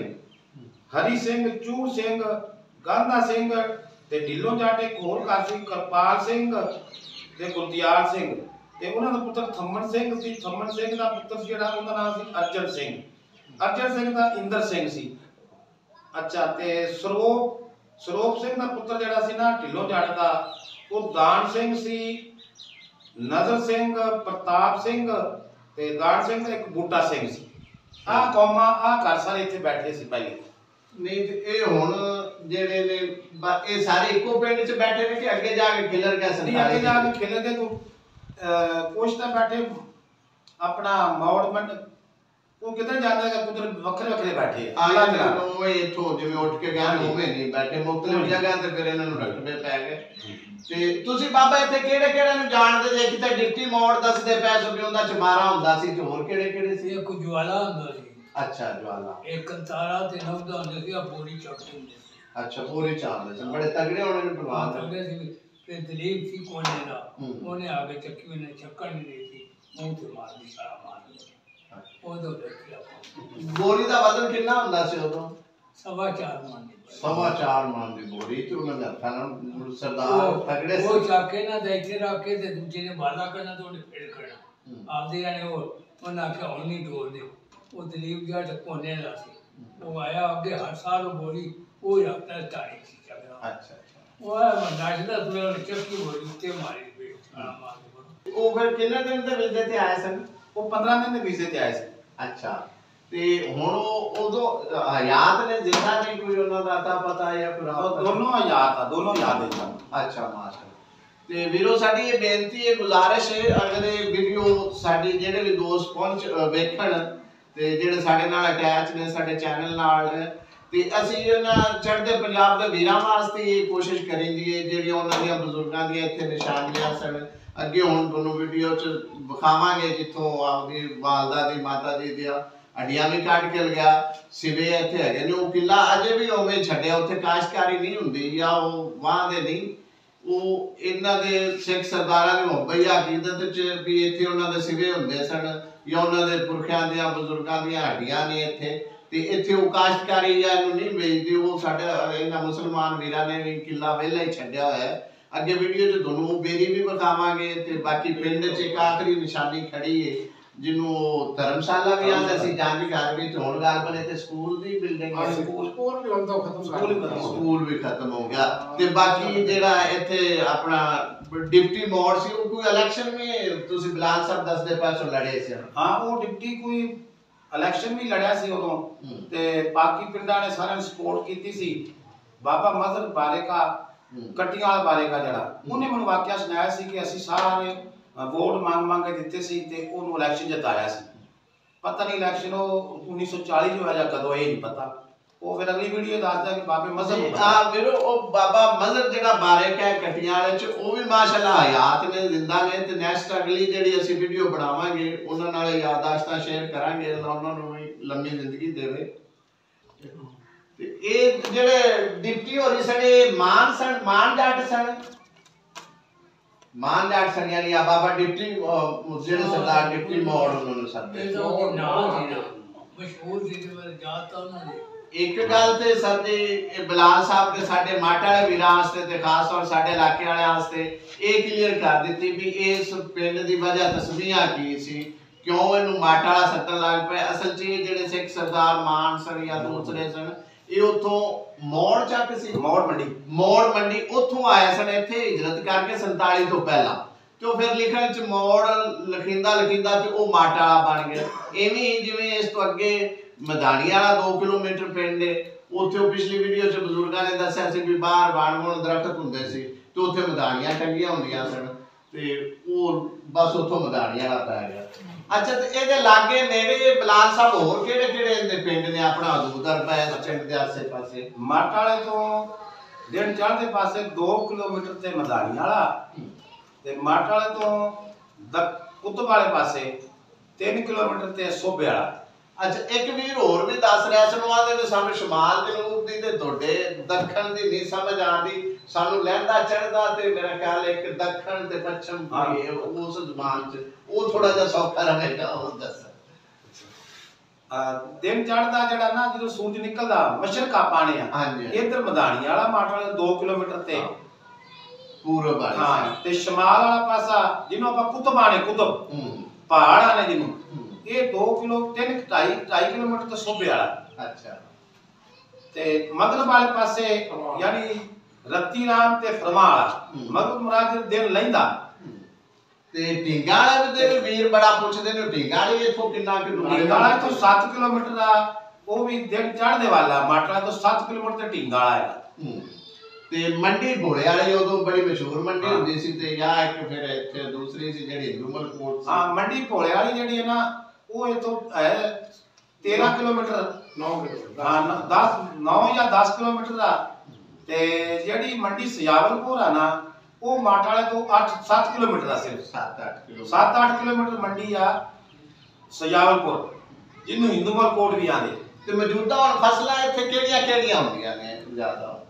Speaker 3: ਹਰੀ ਸਿੰਘ, ਚੂਰ ਸਿੰਘ, ਗਾਂਧਾ ਸਿੰਘ, ਤੇ ਢਿੱਲੋਂ ਜੱਟ ਇੱਕ ਹੋਰ ਘਰ ਸੀ ਕਰਪਾਲ ਸਿੰਘ ਤੇ ਗੁਰਦਿਆਲ ਸਿੰਘ ਤੇ ਉਹਨਾਂ ਦਾ ਪੁੱਤਰ ਥੰਮਣ ਸਿੰਘ ਸੀ। ਥੰਮਣ ਸਿੰਘ ਦਾ ਪੁੱਤਰ ਜਿਹੜਾ ਉਹਦਾ ਨਾਮ ਸੀ ਅਰਜਨ ਸਿੰਘ। ਅਰਜਨ ਸਿੰਘ ਦਾ ਇੰਦਰ ਸਿੰਘ ਸੀ। ਅੱਛਾ ਤੇ ਸਰੋਪ ਸਿੰਘ ਦਾ ਪੁੱਤਰ ਜਿਹੜਾ ਸੀ ਨਾ ਢਿੱਲੋਂ ਜੱਟ ਦਾ ਉਹ ਦਾਨ ਸਿੰਘ ਸੀ, ਨਜ਼ਰ ਸਿੰਘ, ਪ੍ਰਤਾਪ ਸਿੰਘ ਤੇ ਦਾਨ ਸਿੰਘ ਦਾ ਇੱਕ ਬੂਟਾ ਸਿੰਘ ਸੀ। ਆਹ ਕੌਮਾਂ ਆਹ ਘਰ ਸਾਰੇ ਇੱਥੇ ਬੈਠੇ ਸੀ ਪਹਿਲੇ।
Speaker 1: ਨਹੀਂ ਤੇ ਇਹ ਹੁਣ ਜਿਹੜੇ ਨੇ ਇਹ ਸਾਰੇ ਇੱਕੋ ਪਿੰਡ 'ਚ ਬੈਠੇ ਨੇ ਕਿ ਅੱਗੇ ਜਾ ਕੇ ਖਿਲਰ ਗਿਆ
Speaker 3: ਨਹੀਂ ਅੱਗੇ ਜਾ ਕੇ ਖਿਲਰ ਗਏ ਤੂੰ ਕੁਛ ਤਾਂ ਬੈਠੇ ਆਪਣਾ ਮੌੜਮੰਡ ਉਹ ਕਿੱਧਰ ਜਾਂਦਾ ਹੈ ਕੁਦਰ ਵੱਖਰੇ ਵੱਖਰੇ ਬੈਠੇ
Speaker 1: ਆ ਉਹ ਇੱਥੋਂ ਜਿਵੇਂ ਉੱਠ ਕੇ ਗਏ ਉਵੇਂ ਨਹੀਂ ਬੈਠੇ ਮੁਖਤਲਿਫ ਜਗ੍ਹਾ ਤੇ ਫਿਰ ਇਹਨਾਂ ਨੂੰ ਰਕਬੇ ਪੈ ਗਏ। ਤੇ ਤੁਸੀਂ ਬਾਬਾ ਇੱਥੇ ਕਿਹੜੇ ਕਿਹੜੇ ਨੂੰ ਜਾਣਦੇ ਜੇ? ਕਿਤੇ ਡਿਪਟੀ ਮੋੜ ਦੱਸਦੇ ਪਏ ਸੋ ਵੀ ਉਹਦਾ ਚਮਾਰਾ ਹੁੰਦਾ ਸੀ ਤੇ ਹੋਰ ਕਿਹੜੇ ਕਿਹੜੇ ਸੀ?
Speaker 2: ਇੱਕ ਜਵਾਲਾ ਹੁੰਦਾ ਸੀ।
Speaker 1: ਅੱਛਾ ਜਵਾਲਾ।
Speaker 2: ਇੱਕ ਕੰਤਾਰਾ ਤੇ ਨਵਦਾ ਹੁੰਦੇ ਸੀ, ਆ ਬੋਰੀ ਚੱਕਦੇ ਹੁੰਦੇ ਸੀ।
Speaker 1: ਅੱਛਾ ਪੂਰੀ ਚਾਂਦੇ ਸੀ, ਬੜੇ ਤਗੜੇ ਹੋਣੇ ਨੇ ਪ੍ਰਵਾਨ
Speaker 2: ਤਗੜੇ ਸੀ। ਤੇ ਦਲੀਪ ਸੀ ਕੋਨੇ ਦਾ, ਉਹਨੇ ਆ ਕੇ ਚੱਕੀ ਉਹਨੇ ਚੱਕਣ ਨਹੀਂ ਰਹੀ ਸੀ, ਮੂੰਹ ਤੇ ਮਾਰ ਦੀ ਸਾਰਾ ਮਾਰ ਦਿੱਤਾ। ਉਦੋਂ ਦੇਖਿਆ
Speaker 1: ਬੋਰੀ ਦਾ ਵਜ਼ਨ ਕਿੰਨਾ ਹੁੰਦਾ ਸੀ ਉਦੋਂ?
Speaker 2: 4.25 ਮਣ ਦੀ।
Speaker 1: 4.25 ਮਣ ਦੀ ਬੋਰੀ ਤੇ ਉਹਨਾਂ ਦਾ ਹੱਥਾਂ ਨਾਲ ਸਰਦਾਰ ਤਗੜੇ ਸੀ।
Speaker 2: ਉਹ ਚੱਕੇ ਨਾ ਦੇਖੇ ਰੱਖ ਕੇ ਤੇ ਦੂਜੇ ਨੇ ਬਾਲਾ ਕਰਨਾ ਤੇ ਉਹਨੇ ਫੇੜ ਕਰਨਾ ਆਪਦੇ ਆਣੇ। ਉਹਨਾਂ ਆਖਿਆ ਹੁਣ ਨਹੀਂ ਡੋਲਦੇ। ਉਹ ਦਲੀਪ ਜੱਟ ਕੋਨੇ ਦਾ ਸੀ, ਉਹ ਆਇਆ ਅੱਗੇ ਹਰ ਸਾਲ ਉਹ ਬੋਰੀ ਉਹ ਰੱਖਦਾ ਟਾੜੀ ਸੀ ਚੱਕਦਾ।
Speaker 1: ਅੱਛਾ
Speaker 2: ਉਹ ਨੱਚਦਾ ਤੁਰੇ ਉਹਨੇ ਚੱਕੀ ਬੋਰੀ ਉੱਤੇ ਮਾਰੀ ਪਈ ਸਾਰਾ ਮਾਰ ਕੇ।
Speaker 1: ਉਹ ਫਿਰ ਕਿੰਨੇ ਦਿਨ ਦੇ ਵੀਜ਼ੇ ਤੇ ਆਏ ਸਨ?
Speaker 3: ਉਹ 15 ਦਿਨ ਦੇ ਵੀਜ਼ੇ ਤੇ ਆਏ ਸੀ।
Speaker 1: ਅੱਛਾ ਤੇ ਹੁਣ ਉਹ ਉਦੋਂ ਹਯਾਤ ਨੇ ਜਿੰਦਾ ਨਹੀਂ ਕੋਈ ਉਹਨਾਂ ਦਾ ਅਤਾ ਪਤਾ ਜਾਂ ਕੋਈ
Speaker 3: ਦੋਨੋਂ ਹਯਾਤ ਆ, ਦੋਨੋਂ ਯਾਦ ਹੈ ਸਾਨੂੰ।
Speaker 1: ਅੱਛਾ ਮਾਸ਼ਾਅੱਲਾ। ਤੇ ਵੀਰੋ ਸਾਡੀ ਇਹ ਬੇਨਤੀ ਹੈ ਗੁਜ਼ਾਰਿਸ਼ ਹੈ ਅਗਰ ਇਹ ਵੀਡੀਓ ਸਾਡੀ ਜਿਹੜੇ ਵੀ ਦੋਸਤ ਵੇਖਣ ਤੇ ਜਿਹੜੇ ਸਾਡੇ ਨਾਲ ਅਟੈਚ ਨੇ ਸਾਡੇ ਚੈਨਲ ਨਾਲ ਤੇ ਅਸੀਂ ਇਹਨਾਂ ਚੜ੍ਹਦੇ ਪੰਜਾਬ ਦੇ ਵੀਰਾਂ ਵਾਸਤੇ ਇਹ ਕੋਸ਼ਿਸ਼ ਕਰੀਏ ਜਿਹੜੀਆਂ ਉਹਨਾਂ ਦੀਆਂ ਬਜ਼ੁਰਗਾਂ ਦੀਆਂ ਇੱਥੇ ਨਿਸ਼ਾਨੀਆਂ ਸਨ। ਅੱਗੇ ਹੁਣ ਤੁਹਾਨੂੰ ਵੀਡੀਓ 'ਚ ਵਿਖਾਵਾਂਗੇ ਜਿੱਥੋਂ ਆਪਦੀ ਵਾਲਦਾ ਦੀ ਮਾਤਾ ਜੀ ਦੀਆਂ ਹੱਡੀਆਂ ਵੀ ਕੱਢ ਕੇ ਲਗਿਆ ਸਿਵੇ ਇੱਥੇ ਹੈਗੇ ਨੇ। ਉਹ ਕਿਲਾ ਅਜੇ ਵੀ ਉਵੇਂ ਛੱਡਿਆ, ਉੱਥੇ ਕਾਸ਼ਤਕਾਰੀ ਨਹੀਂ ਹੁੰਦੀ ਜਾਂ ਉਹ ਵਾਹਦੇ ਨਹੀਂ। ਉਹ ਇਹਨਾਂ ਦੇ ਸਿੱਖ ਸਰਦਾਰਾਂ ਦੀ ਮੁਹੱਬਤ ਅਕੀਦਤ 'ਚ ਵੀ ਇੱਥੇ ਉਹਨਾਂ ਦੇ ਸਿਵੇ ਹੁੰਦੇ ਸਨ ਜਾਂ ਉਹਨਾਂ ਦੇ ਪੁਰਖਿਆਂ ਦੀਆਂ ਬਜ਼ੁਰਗਾਂ ਦੀਆਂ ਹੱਡੀਆਂ ਨੇ ਇੱਥੇ। ਤੇ ਇੱਥੇ ਉਹ ਕਾਸ਼ਤਕਾਰੀ ਜਾਂ ਇਹਨੂੰ ਨਹੀਂ ਵੇਚਦੇ। ਉਹ ਸਾਡੇ ਇਹਨਾਂ ਮੁਸਲਮਾਨ ਵੀਰਾਂ ਨੇ ਵੀ ਕਿਲਾ ਵਿਹਲਾ ਹੀ ਛੱਡਿਆ ਹੋਇਆ। ਅੱਗੇ ਵੀਡੀਓ 'ਚ ਤੁਹਾਨੂੰ ਬੇਰੀ ਵੀ ਵਿਖਾਵਾਂਗੇ ਤੇ ਬਾਕੀ ਪਿੰਡ 'ਚ ਇੱਕ ਆਖਰੀ ਨਿਸ਼ਾਨੀ ਖੜੀ ਹੈ ਜਿਹਨੂੰ ਧਰਮਸ਼ਾਲਾ ਵੀ ਆਂਦੇ ਸੀ ਜੰਗ ਘਰ ਵਿੱਚ। ਹੁਣ ਗੱਲ ਬਣੇ ਤੇ ਸਕੂਲ ਦੀ ਬਿਲਡਿੰਗ ਹੈ।
Speaker 3: ਸਕੂਲ ਵੀ ਹੁਣ ਤਾਂ ਖਤਮ,
Speaker 1: ਸਕੂਲ ਵੀ ਖਤਮ ਹੋ ਗਿਆ। ਤੇ ਬਾਕੀ ਜਿਹੜਾ ਇੱਥੇ ਆਪਣਾ ਡਿਪਟੀ ਮੋੜ ਸੀ ਉਹ ਕੋਈ ਇਲੈਕਸ਼ਨ ਵਿੱਚ ਤੁਸੀਂ ਬਿਲਾਲ ਸਾਹਿਬ ਦੱਸਦੇ ਪਾਸੋਂ ਲੜੇ ਸੀ?
Speaker 3: ਹਾਂ ਉਹ ਡਿਪਟੀ ਕੋਈ ਇਲੈਕਸ਼ਨ ਵੀ ਲੜਿਆ ਸੀ ਉਦੋਂ ਤੇ ਬਾਕੀ ਪਿੰਡਾਂ ਨੇ ਸਾਰਿਆਂ ਨੂੰ ਸਪੋਰਟ ਕੀਤੀ ਸੀ। ਬਾਬਾ ਮਜ਼ਹਰ ਬਾਰੇਕਾ ਕਟੀਆਂ ਵਾਲਾ ਬਾਰੇਕਾ ਜਿਹੜਾ ਉਹਨੇ ਮੈਨੂੰ ਵਾਕਿਆ ਸੁਣਾਇਆ ਸੀ ਕਿ ਅਸੀਂ ਸਾਰੇ ਵੋਟ ਮੰਗ ਕੇ ਦਿੱਤੇ ਸੀ ਤੇ ਉਹਨੂੰ ਇਲੈਕਸ਼ਨ ਜਿਤਾਇਆ ਸੀ। ਪਤਾ ਨਹੀਂ ਇਲੈਕਸ਼ਨ ਉਹ 1940 ਚ ਹੋਇਆ ਜਾਂ ਕਦੋਂ ਇਹ ਨਹੀਂ ਪਤਾ। ਉਹ ਫਿਰ ਅਗਲੀ ਵੀਡੀਓ ਦੱਸਦਾ ਕਿ ਬਾਬੇ ਮਜ਼ਹਰ
Speaker 1: ਵੀਰੋ ਉਹ ਬਾਬਾ ਮਜ਼ਹਰ ਜਿਹੜਾ ਬਾਰੇਕਾ ਕਟੀਆਂ ਵਾਲੇ ਚ ਉਹ ਵੀ ਮਾਸ਼ਾਅੱਲਾ ਹਯਾਤ ਨੇ, ਜ਼ਿੰਦਾ ਨੇ। ਤੇ ਨੈਕਸਟ ਅਗਲੀ ਜਿਹੜੀ ਅਸੀਂ ਵੀਡੀਓ ਬਣਾਵਾਂਗੇ ਉਹਨਾਂ ਨਾਲ ਯਾਦਾਸ਼ਤਾਂ ਸ਼ੇਅਰ ਕਰਾਂਗੇ। ਉਹਨਾਂ ਨੂੰ ਵੀ ਲੰਮੀ ਜ਼ਿੰਦਗੀ ਦੇਵੇ। ਤੇ ਇਹ ਜਿਹੜੇ ਡਿਪਟੀ ਹੋਰੀ ਸਣੇ ਮਾਨ ਸਨ, ਮਾਨ ਜੱਟ ਸਨ, ਮਾਨ ਜੱਟ ਸਨ ਯਾਨੀ ਆ ਬਾਬਾ ਡਿਪਟੀ ਜਿਹੜੇ ਸਰਦਾਰ ਡਿਪਟੀ ਮੋੜ ਉਹਨਾਂ ਨੂੰ ਸੱਦੇ
Speaker 2: ਮਸ਼ਹੂਰ ਸੀ ਤੇ ਜਾਤਾ ਉਹਨਾਂ ਨੇ।
Speaker 1: ਇੱਕ ਗੱਲ ਤੇ ਸਰ ਜੀ ਇਹ ਬਿਲਾਲ ਸਾਹਿਬ ਦੇ ਸਾਡੇ ਮਾਟ ਵਾਲੇ ਵੀਰਾਂ ਵਾਸਤੇ ਤੇ ਖਾਸ ਤੌਰ ਸਾਡੇ ਇਲਾਕੇ ਵਾਲਿਆਂ ਵਾਸਤੇ ਇਹ ਕਲੀਅਰ ਕਰ ਦਿੱਤੀ ਵੀ ਇਸ ਪਿੰਡ ਦੀ ਵਜ੍ਹਾ ਤਸਬੀਹਾਂ ਕੀ ਸੀ, ਕਿਉਂ ਇਹਨੂੰ ਮਾਟ ਵਾਲਾ ਸੱਦਣ ਲੱਗ ਪਏ। ਅਸਲ 'ਚ ਇਹ ਜਿਹੜੇ ਸਿੱਖ ਸਰਦਾਰ ਮਾਨ ਸਨ ਜਾਂ ਦੂਸਰੇ ਸਨ ਇਹ ਉੱਥੋਂ ਮੋੜ ਚੱਕ ਸੀ, ਮੋੜ ਮੰਡੀ ਉੱਥੋਂ ਆਏ ਸਨ ਇੱਥੇ ਹਿਜਰਤ ਕਰਕੇ 47 ਤੋਂ ਪਹਿਲਾਂ। ਤੇ ਉਹ ਫਿਰ ਲਿਖਣ 'ਚ ਮੋੜ ਲਖੀਂਦਾ ਤੇ ਉਹ ਮਾਟ ਵਾਲਾ ਬਣ ਗਿਆ। ਇਵੇਂ ਜਿਵੇਂ ਇਸ ਤੋਂ ਅੱਗੇ ਮਦਾਨੀ ਵਾਲਾ 2 ਕਿਲੋਮੀਟਰ ਪਿੰਡ ਹੈ, ਉੱਥੇ ਉਹ ਪਿਛਲੀ ਵੀਡੀਓ 'ਚ ਬਜ਼ੁਰਗਾਂ ਨੇ ਦੱਸਿਆ ਸੀ ਵੀ ਬਾਹਰ ਬਾਣ ਦਰਖਤ ਹੁੰਦੇ ਸੀ ਤੇ ਉੱਥੇ ਮਦਾਨੀਆਂ ਟੰਗੀਆਂ ਹੁੰਦੀਆਂ ਸਨ ਤੇ ਉਹ ਬਸ ਉੱਥੋਂ ਮਦਾਨੀ ਵਾਲਾ ਪੈ ਗਿਆ। ਅੱਛਾ ਤੇ ਇਹਦੇ ਲਾਗੇ ਨੇੜੇ ਬਿਲਾਲ ਸਾਹਿਬ ਹੋਰ ਕਿਹੜੇ ਕਿਹੜੇ ਇਹਦੇ ਪਿੰਡ ਨੇ ਆਪਣਾ ਹਦੂਦਰ ਪੈ ਪਿੰਡ ਦੇ ਆਸੇ ਪਾਸੇ?
Speaker 3: ਮੱਟ ਵਾਲੇ ਤੋਂ ਦਿਨ ਚੜ੍ਹਦੇ ਪਾਸੇ 2 ਕਿਲੋਮੀਟਰ ਤੇ ਮਦਾਨੀ ਵਾਲਾ ਤੇ ਮੱਟ ਵਾਲੇ ਤੋਂ ਕੁਤਬ ਵਾਲੇ ਪਾਸੇ 3 ਕਿਲੋਮੀਟਰ ਤੇ ਸੋਭੇ ਵਾਲਾ।
Speaker 1: ਅੱਛਾ ਇੱਕ ਵੀਰ ਹੋਰ ਵੀ ਦੱਸ ਰਿਹਾ ਸੀ ਉਹਦੇ ਨੇ ਸਾਨੂੰ ਸ਼ਮਾਲ ਜਨੂਬ ਦੀ ਤੇ ਤੁਹਾਡੇ ਦੱਖਣ ਦੀ ਨਹੀਂ ਸਮਝ ਆਉਂਦੀ। ਸਾਨੂੰ ਲਹਿੰਦਾ ਚੜ੍ਹਦਾ ਤੇ ਮੇਰਾ ਖਿਆਲ ਇੱਕ ਦੱਖਣ ਤੇ ਪੱਛਮ ਉਸ ਜ਼ਬਾਨ 'ਚ ਉਹ ਥੋੜਾ ਜਿਹਾ ਸੌਖਾ ਰਹੇਗਾ। ਉਹ ਦੱਸ
Speaker 3: दिन चढ़दा जेड़ा ना जो सूरज निकलदा मशरका पाने आ इधर मदानी वाला माटड़ा 2 किलोमीटर ते
Speaker 1: पूरब वाली
Speaker 3: हां ते शमाल वाला पासा जिन्हों ਆਪਾਂ ਕੁਤਬ ਆਣੇ ਕੁਤਬ पहाड़ आने जिन्हों ये 2 किलो 2.5 किलोमीटर तो सोबे वाला
Speaker 1: अच्छा
Speaker 3: ते मगरब वाले पासे यानी रत्ती राम ते फरमा वाला मगरब मुराद दिन लैंदा
Speaker 1: ਤੇ ਢਿੰਗਾ ਵਾਲੇ ਦੇ ਵੀਰ ਬੜਾ ਪੁੱਛਦੇ ਨੇ ਢਿੰਗਾ ਵਾਲੀ ਇਥੋਂ ਕਿੰਨਾ ਕਿ ਦੂਰ
Speaker 3: ਢਿੰਗਾ ਵਾਲਾ ਤੋਂ 7 ਕਿਲੋਮੀਟਰ ਦਾ ਉਹ ਵੀ ਦਿਨ ਚੜ੍ਹਦੇ ਵਾਲਾ ਮਾਟੜਾ ਤੋਂ 7 ਕਿਲੋਮੀਟਰ ਤੇ ਢਿੰਗਾ ਵਾਲਾ ਹੈਗਾ
Speaker 1: ਤੇ ਮੰਡੀ ਭੋਲੇ ਵਾਲੀ ਉਦੋਂ ਬੜੀ ਮਸ਼ਹੂਰ ਮੰਡੀ ਹੁੰਦੀ ਸੀ ਤੇ ਜਾਂ ਇੱਕ ਫਿਰ ਇੱਥੇ ਦੂਸਰੀ ਸੀ ਜਿਹੜੀ ਹਿੰਦੂਮਲ ਕੋਟ ਸੀ
Speaker 3: ਹਾਂ ਮੰਡੀ ਭੋਲੇ ਵਾਲੀ ਜਿਹੜੀ ਹੈ ਨਾ ਉਹ ਇਥੋਂ ਹੈ 13 ਕਿਲੋਮੀਟਰ 9 ਕਿਲੋਮੀਟਰ ਹਾਂ 10 9 ਜਾਂ 10 ਕਿਲੋਮੀਟਰ ਦਾ ਤੇ ਜਿਹੜੀ ਮੰਡੀ ਸਜਾਵਲਪੁਰ ਆ ਨਾ ਉਹ ਮਾਟਾ ਵਾਲੇ ਤੋਂ 8-7 ਕਿਲੋਮੀਟਰ ਦਾ ਸਿਰਫ 7-8 ਕਿਲੋਮੀਟਰ ਮੰਡੀ ਆ ਸਜਾਵਲਪੁਰ ਜਿਹਨੂੰ ਹਿੰਦੂਮਲ ਕੋਟ ਵੀ ਆਂਦੇ
Speaker 1: ਤੇ ਮੌਜੂਦਾ ਹੁਣ ਫਸਲਾਂ ਇੱਥੇ ਕਿਹੜੀਆਂ ਹੁੰਦੀਆਂ ਨੇ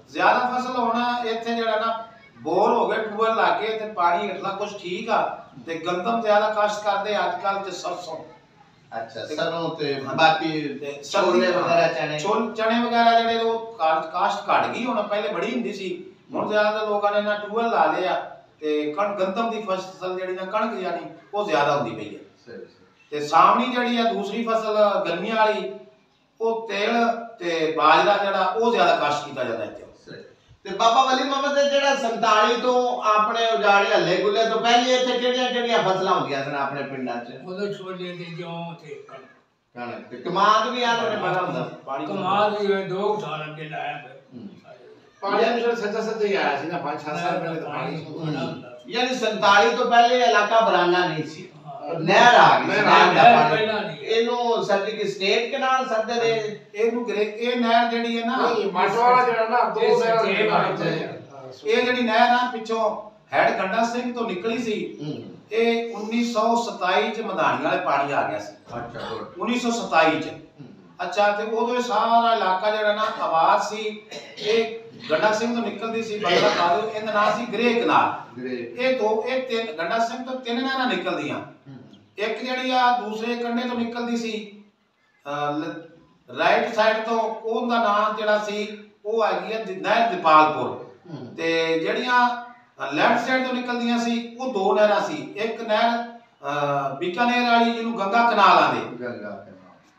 Speaker 3: ਜ਼ਿਆਦਾ ਫਸਲ ਹੋਣਾ ਇੱਥੇ ਜਿਹੜਾ ਨਾ ਬੋਰ ਹੋ ਗਏ ਟੂਬਲ ਲਾ ਕੇ ਤੇ ਪਾਣੀ ਹਟਦਾ ਕੁਝ ਠੀਕ ਆ ਤੇ ਗੰਦਮ ਜ਼ਿਆਦਾ ਕਾਸ਼ਤ ਕਰਦੇ ਅੱਜ ਕੱਲ ਤੇ ਸਰਸੋਂ
Speaker 1: ਅੱਛਾ ਸਰੋਂ ਤੇ ਬਾਕੀ ਛੋਲੇ ਵਗੈਰਾ
Speaker 3: ਚਣੇ ਵਗੈਰਾ ਜਿਹੜੇ ਉਹ ਕਾਸ਼ਤ ਘਟ ਗਈ ਹੁਣ ਪਹਿਲੇ ਬੜੀ ਹੁੰਦੀ ਸੀ ਹੁਣ ਜ਼ਿਆਦਾ ਲੋਕਾਂ ਨੇ ਨਾ ਟੂਬਲ ਲਾ ਲਿਆ ਤੇ ਗੰਦਮ ਦੀ ਫਸਲ ਜਿਹੜੀ ਨਾ ਕਣਕ ਯਾਨੀ ਉਹ ਜ਼ਿਆਦਾ ਹੁੰਦੀ ਪਈ ਹੈ ਤੇ ਸਾਹਮਣੀ ਜਿਹੜੀ ਆ ਦੂਸਰੀ ਫਸਲ ਗਰਮੀਆਂ ਵਾਲੀ ਉਹ ਤੇਲ ਤੇ ਬਾਜਰਾ ਜਿਹੜਾ ਉਹ ਜ਼ਿਆਦਾ ਕਾਸ਼ਤ ਕੀਤਾ ਜਾਂਦਾ ਇੱਥੇ
Speaker 1: ਤੇ ਬਾਬਾ ਵਲੀ ਮੁਹੰਮਦ ਦੇ ਜਿਹੜਾ 47 ਤੋਂ ਆਪਣੇ ਉਜਾੜੇ ਹੱਲੇ ਗੁੱਲੇ ਤੋਂ ਪਹਿਲੇ ਇੱਥੇ ਕਿਹੜੀਆਂ ਫਸਲਾਂ ਹੁੰਦੀਆਂ ਸਨ ਆਪਣੇ ਪਿੰਡਾਂ 'ਚ
Speaker 2: ਉਦੋਂ ਛੋਲੇ ਤੇ ਜੌਂ ਤੇ
Speaker 1: ਕਣਕ ਤੇ ਕਮਾਦ ਵੀ ਆਂਦੇ ਨੇ ਬੜਾ ਹੁੰਦਾ
Speaker 2: ਕਮਾਦ ਵੀ 2 ਸਾਲ ਅੱਗੇ ਲਾਇਆ
Speaker 3: ਪਾਣੀ ਮਿਸ਼ਨ ਸੱਚਾ ਹੀ ਆਇਆ ਸੀ ਨਾ 5-6 ਸਾਲ ਪਹਿਲੇ ਤਾਂ ਪਾਣੀ
Speaker 1: ਯਾਨੀ 47 ਤੋਂ ਪਹਿਲੇ ਇਲਾਕਾ ਬਰਾਨਾ ਨਹੀਂ ਸੀ ਨਹਿਰ ਆ ਗਈ ਨਹਿਰ ਦਾ ਪਾਣੀ ਇਹਨੂੰ ਸਰਦੀ ਕੀ ਸਟੇਟ ਕਨਾਲ ਸੱਦੇ ਨੇ
Speaker 3: ਇਹਨੂੰ ਇਹ ਨਹਿਰ ਜਿਹੜੀ ਹੈ ਨਾ
Speaker 4: ਮਾਟਵਾਲਾ ਜਿਹੜਾ ਨਾ ਦੋ
Speaker 3: ਇਹ ਜਿਹੜੀ ਨਹਿਰ ਆ ਪਿੱਛੋਂ ਹੈਡ ਗੰਡਾ ਸਿੰਘ ਤੋਂ ਨਿਕਲੀ ਸੀ ਇਹ 1927 ਚ ਮਧਾਣੀ ਵਾਲੇ ਪਾਣੀ ਆ ਗਿਆ ਸੀ
Speaker 1: ਅੱਛਾ
Speaker 3: 1927 ਚ ਅੱਛਾ ਤੇ ਉਦੋਂ ਸਾਰਾ ਇਲਾਕਾ ਜਿਹੜਾ ਨਾ ਆਬਾਦ ਸੀ ਇਹ ਗੰਡਾ ਸਿੰਘ ਤੋਂ ਨਿਕਲਦੀ ਸੀ ਬਦਲਾ ਕਾਲੂ ਇਹਦਾ ਨਾਮ ਸੀ ਗ੍ਰੇ ਕਨਾਲ ਇਹ ਤਿੰਨ ਗੰਡਾ ਸਿੰਘ ਤੋਂ 3 ਨਹਿਰਾਂ ਨਿਕਲਦੀਆਂ ਇੱਕ ਜਿਹੜੀ ਆ ਦੂਸਰੇ ਕੰਢੇ ਤੋਂ ਨਿਕਲਦੀ ਸੀ ਰਾਈਟ ਸਾਈਡ ਤੋਂ ਉਹਦਾ ਨਾਮ ਜਿਹੜਾ ਸੀ ਉਹ ਹੈਗੀ ਆ ਨਹਿਰ ਦੀਪਾਲਪੁਰ ਤੇ ਜਿਹੜੀਆਂ ਲੈਫਟ ਸਾਈਡ ਤੋਂ ਨਿਕਲਦੀਆਂ ਸੀ ਉਹ 2 ਨਹਿਰਾਂ ਸੀ ਇੱਕ ਨਹਿਰ ਬੀਕਾਨੇਰ ਵਾਲੀ ਜਿਹਨੂੰ ਗੰਗਾ ਕਨਾਲ ਆਂਦੇ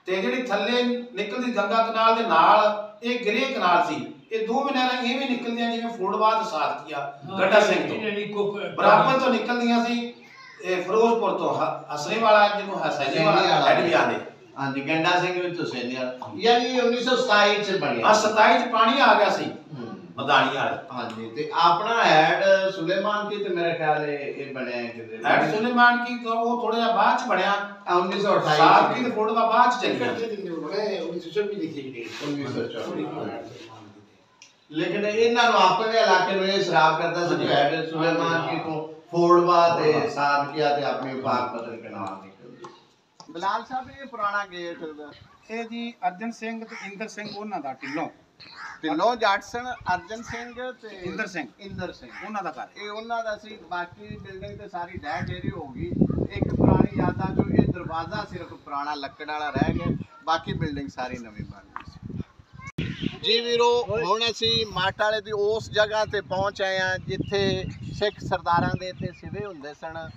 Speaker 3: ਤੇ ਜਿਹੜੀ ਥੱਲੇ ਨਿਕਲਦੀ ਗੰਗਾ ਕਨਾਲ ਦੇ ਨਾਲ ਇਹ ਗ੍ਰੇ ਕਨਾਲ ਸੀ ਇਹ ਦੋਵੇਂ ਨਹਿਰਾਂ ਐਵੇਂ ਨਿਕਲਦੀਆਂ ਜਿਵੇਂ ਫੂਲਬਾਦ ਸਾਥੀਆ ਗੰਡਾ ਸਿੰਘ ਤੋਂ ਬਰਾਬਰ ਤੋਂ ਨਿਕਲਦੀਆਂ ਸੀ ਇਹ ਫਿਰੋਜ਼ਪੁਰ ਤੋਂ ਹਸਨੇ ਵਾਲਾ ਜਿਹਨੂੰ ਹਸਨੇ ਵਾਲਾ ਹੈਡ ਵੀ ਆਂਦੇ
Speaker 1: ਹਾਂਜੀ ਗੰਡਾ ਸਿੰਘ ਵਿੱਚ ਹੁਸੈਨੀ ਵਾਲਾ ਯਾਨੀ 1927 ਚ ਬਣਿਆ
Speaker 3: 27 ਚ ਪਾਣੀ ਆ ਗਿਆ ਸੀ ਮਦਾਨੀ ਵਾਲੇ
Speaker 1: ਹਾਂਜੀ ਤੇ ਆਪਣਾ ਹੈਡ ਸੁਲੇਮਾਨ ਕੀ ਤੇ ਮੇਰੇ ਖਿਆਲ ਇਹ ਬਣਿਆ ਕਿਤੇ
Speaker 3: ਹੈਡ ਸੁਲੇਮਾਨ ਕੀ ਤੋਂ ਉਹ ਥੋੜਾ ਜਿਹਾ ਬਾਅਦ ਚ ਬਣਿਆ
Speaker 1: 1928
Speaker 3: ਸਾਲ ਕੀ ਤੇ ਫੋਟੋ ਦਾ ਬਾਅਦ ਚ ਚੱਲੀ
Speaker 4: 1924 ਲਿਖੀ ਗਈ
Speaker 1: 1924 ਲੇਕਿਨ ਇਹਨਾਂ ਨੂੰ ਆਪਣੇ ਇਲਾਕੇ ਨੂੰ ਇਹ ਸ਼ਰਾਬ ਕਰਦਾ ਸੀ ਕਿ ਹੈਡ ਸੁਲੇਮਾਨ ਕੀ ਤੋਂ ਫੋੜਵਾ ਤੇ ਸਾਦਕਿਆ ਤੇ ਆਪਣੀ ਪਾਕ ਪਤਨ ਕਨਾਲ ਨਿਕਲਦੀ ਬਲਾਲ ਸਾਹਿਬ ਇਹ ਪੁਰਾਣਾ ਗੇਟ
Speaker 3: ਇਹ ਜੀ ਅਰਜਨ ਸਿੰਘ ਤੇ ਇੰਦਰ ਸਿੰਘ ਉਹਨਾਂ ਦਾ
Speaker 1: ਢਿੱਲੋਂ ਜਾਟਸਨ ਅਰਜਨ ਸਿੰਘ ਤੇ
Speaker 3: ਇੰਦਰ ਸਿੰਘ ਉਹਨਾਂ ਦਾ ਘਰ
Speaker 1: ਇਹ ਉਹਨਾਂ ਦਾ ਸੀ ਬਾਕੀ ਬਿਲਡਿੰਗ ਤੇ ਸਾਰੀ ਢਹਿ ਢੇਰੀ ਹੋ ਗਈ ਇੱਕ ਪੁਰਾਣੀ ਯਾਦਾਂ ਚੋਂ ਇਹ ਦਰਵਾਜ਼ਾ ਸਿਰਫ ਪੁਰਾਣਾ ਲੱਕੜ ਵਾਲਾ ਰਹਿ ਗਿਆ ਬਾਕੀ ਬਿਲਡਿੰਗ ਸਾਰੀ ਨਵੀਂ ਬਣ ਗਈ ਸੀ ਜੀ ਵੀਰੋ ਹੁਣ ਅਸੀਂ ਮਾਟਾ ਵਾਲੇ ਦੀ ਉਸ ਜਗ੍ਹਾ ਤੇ ਪਹੁੰਚ ਆਏ ਆ ਜਿੱਥੇ ਸਿੱਖ ਸਰਦਾਰਾਂ ਦੇ ਇੱਥੇ ਸਿਵੇ ਹੁੰਦੇ ਸਨ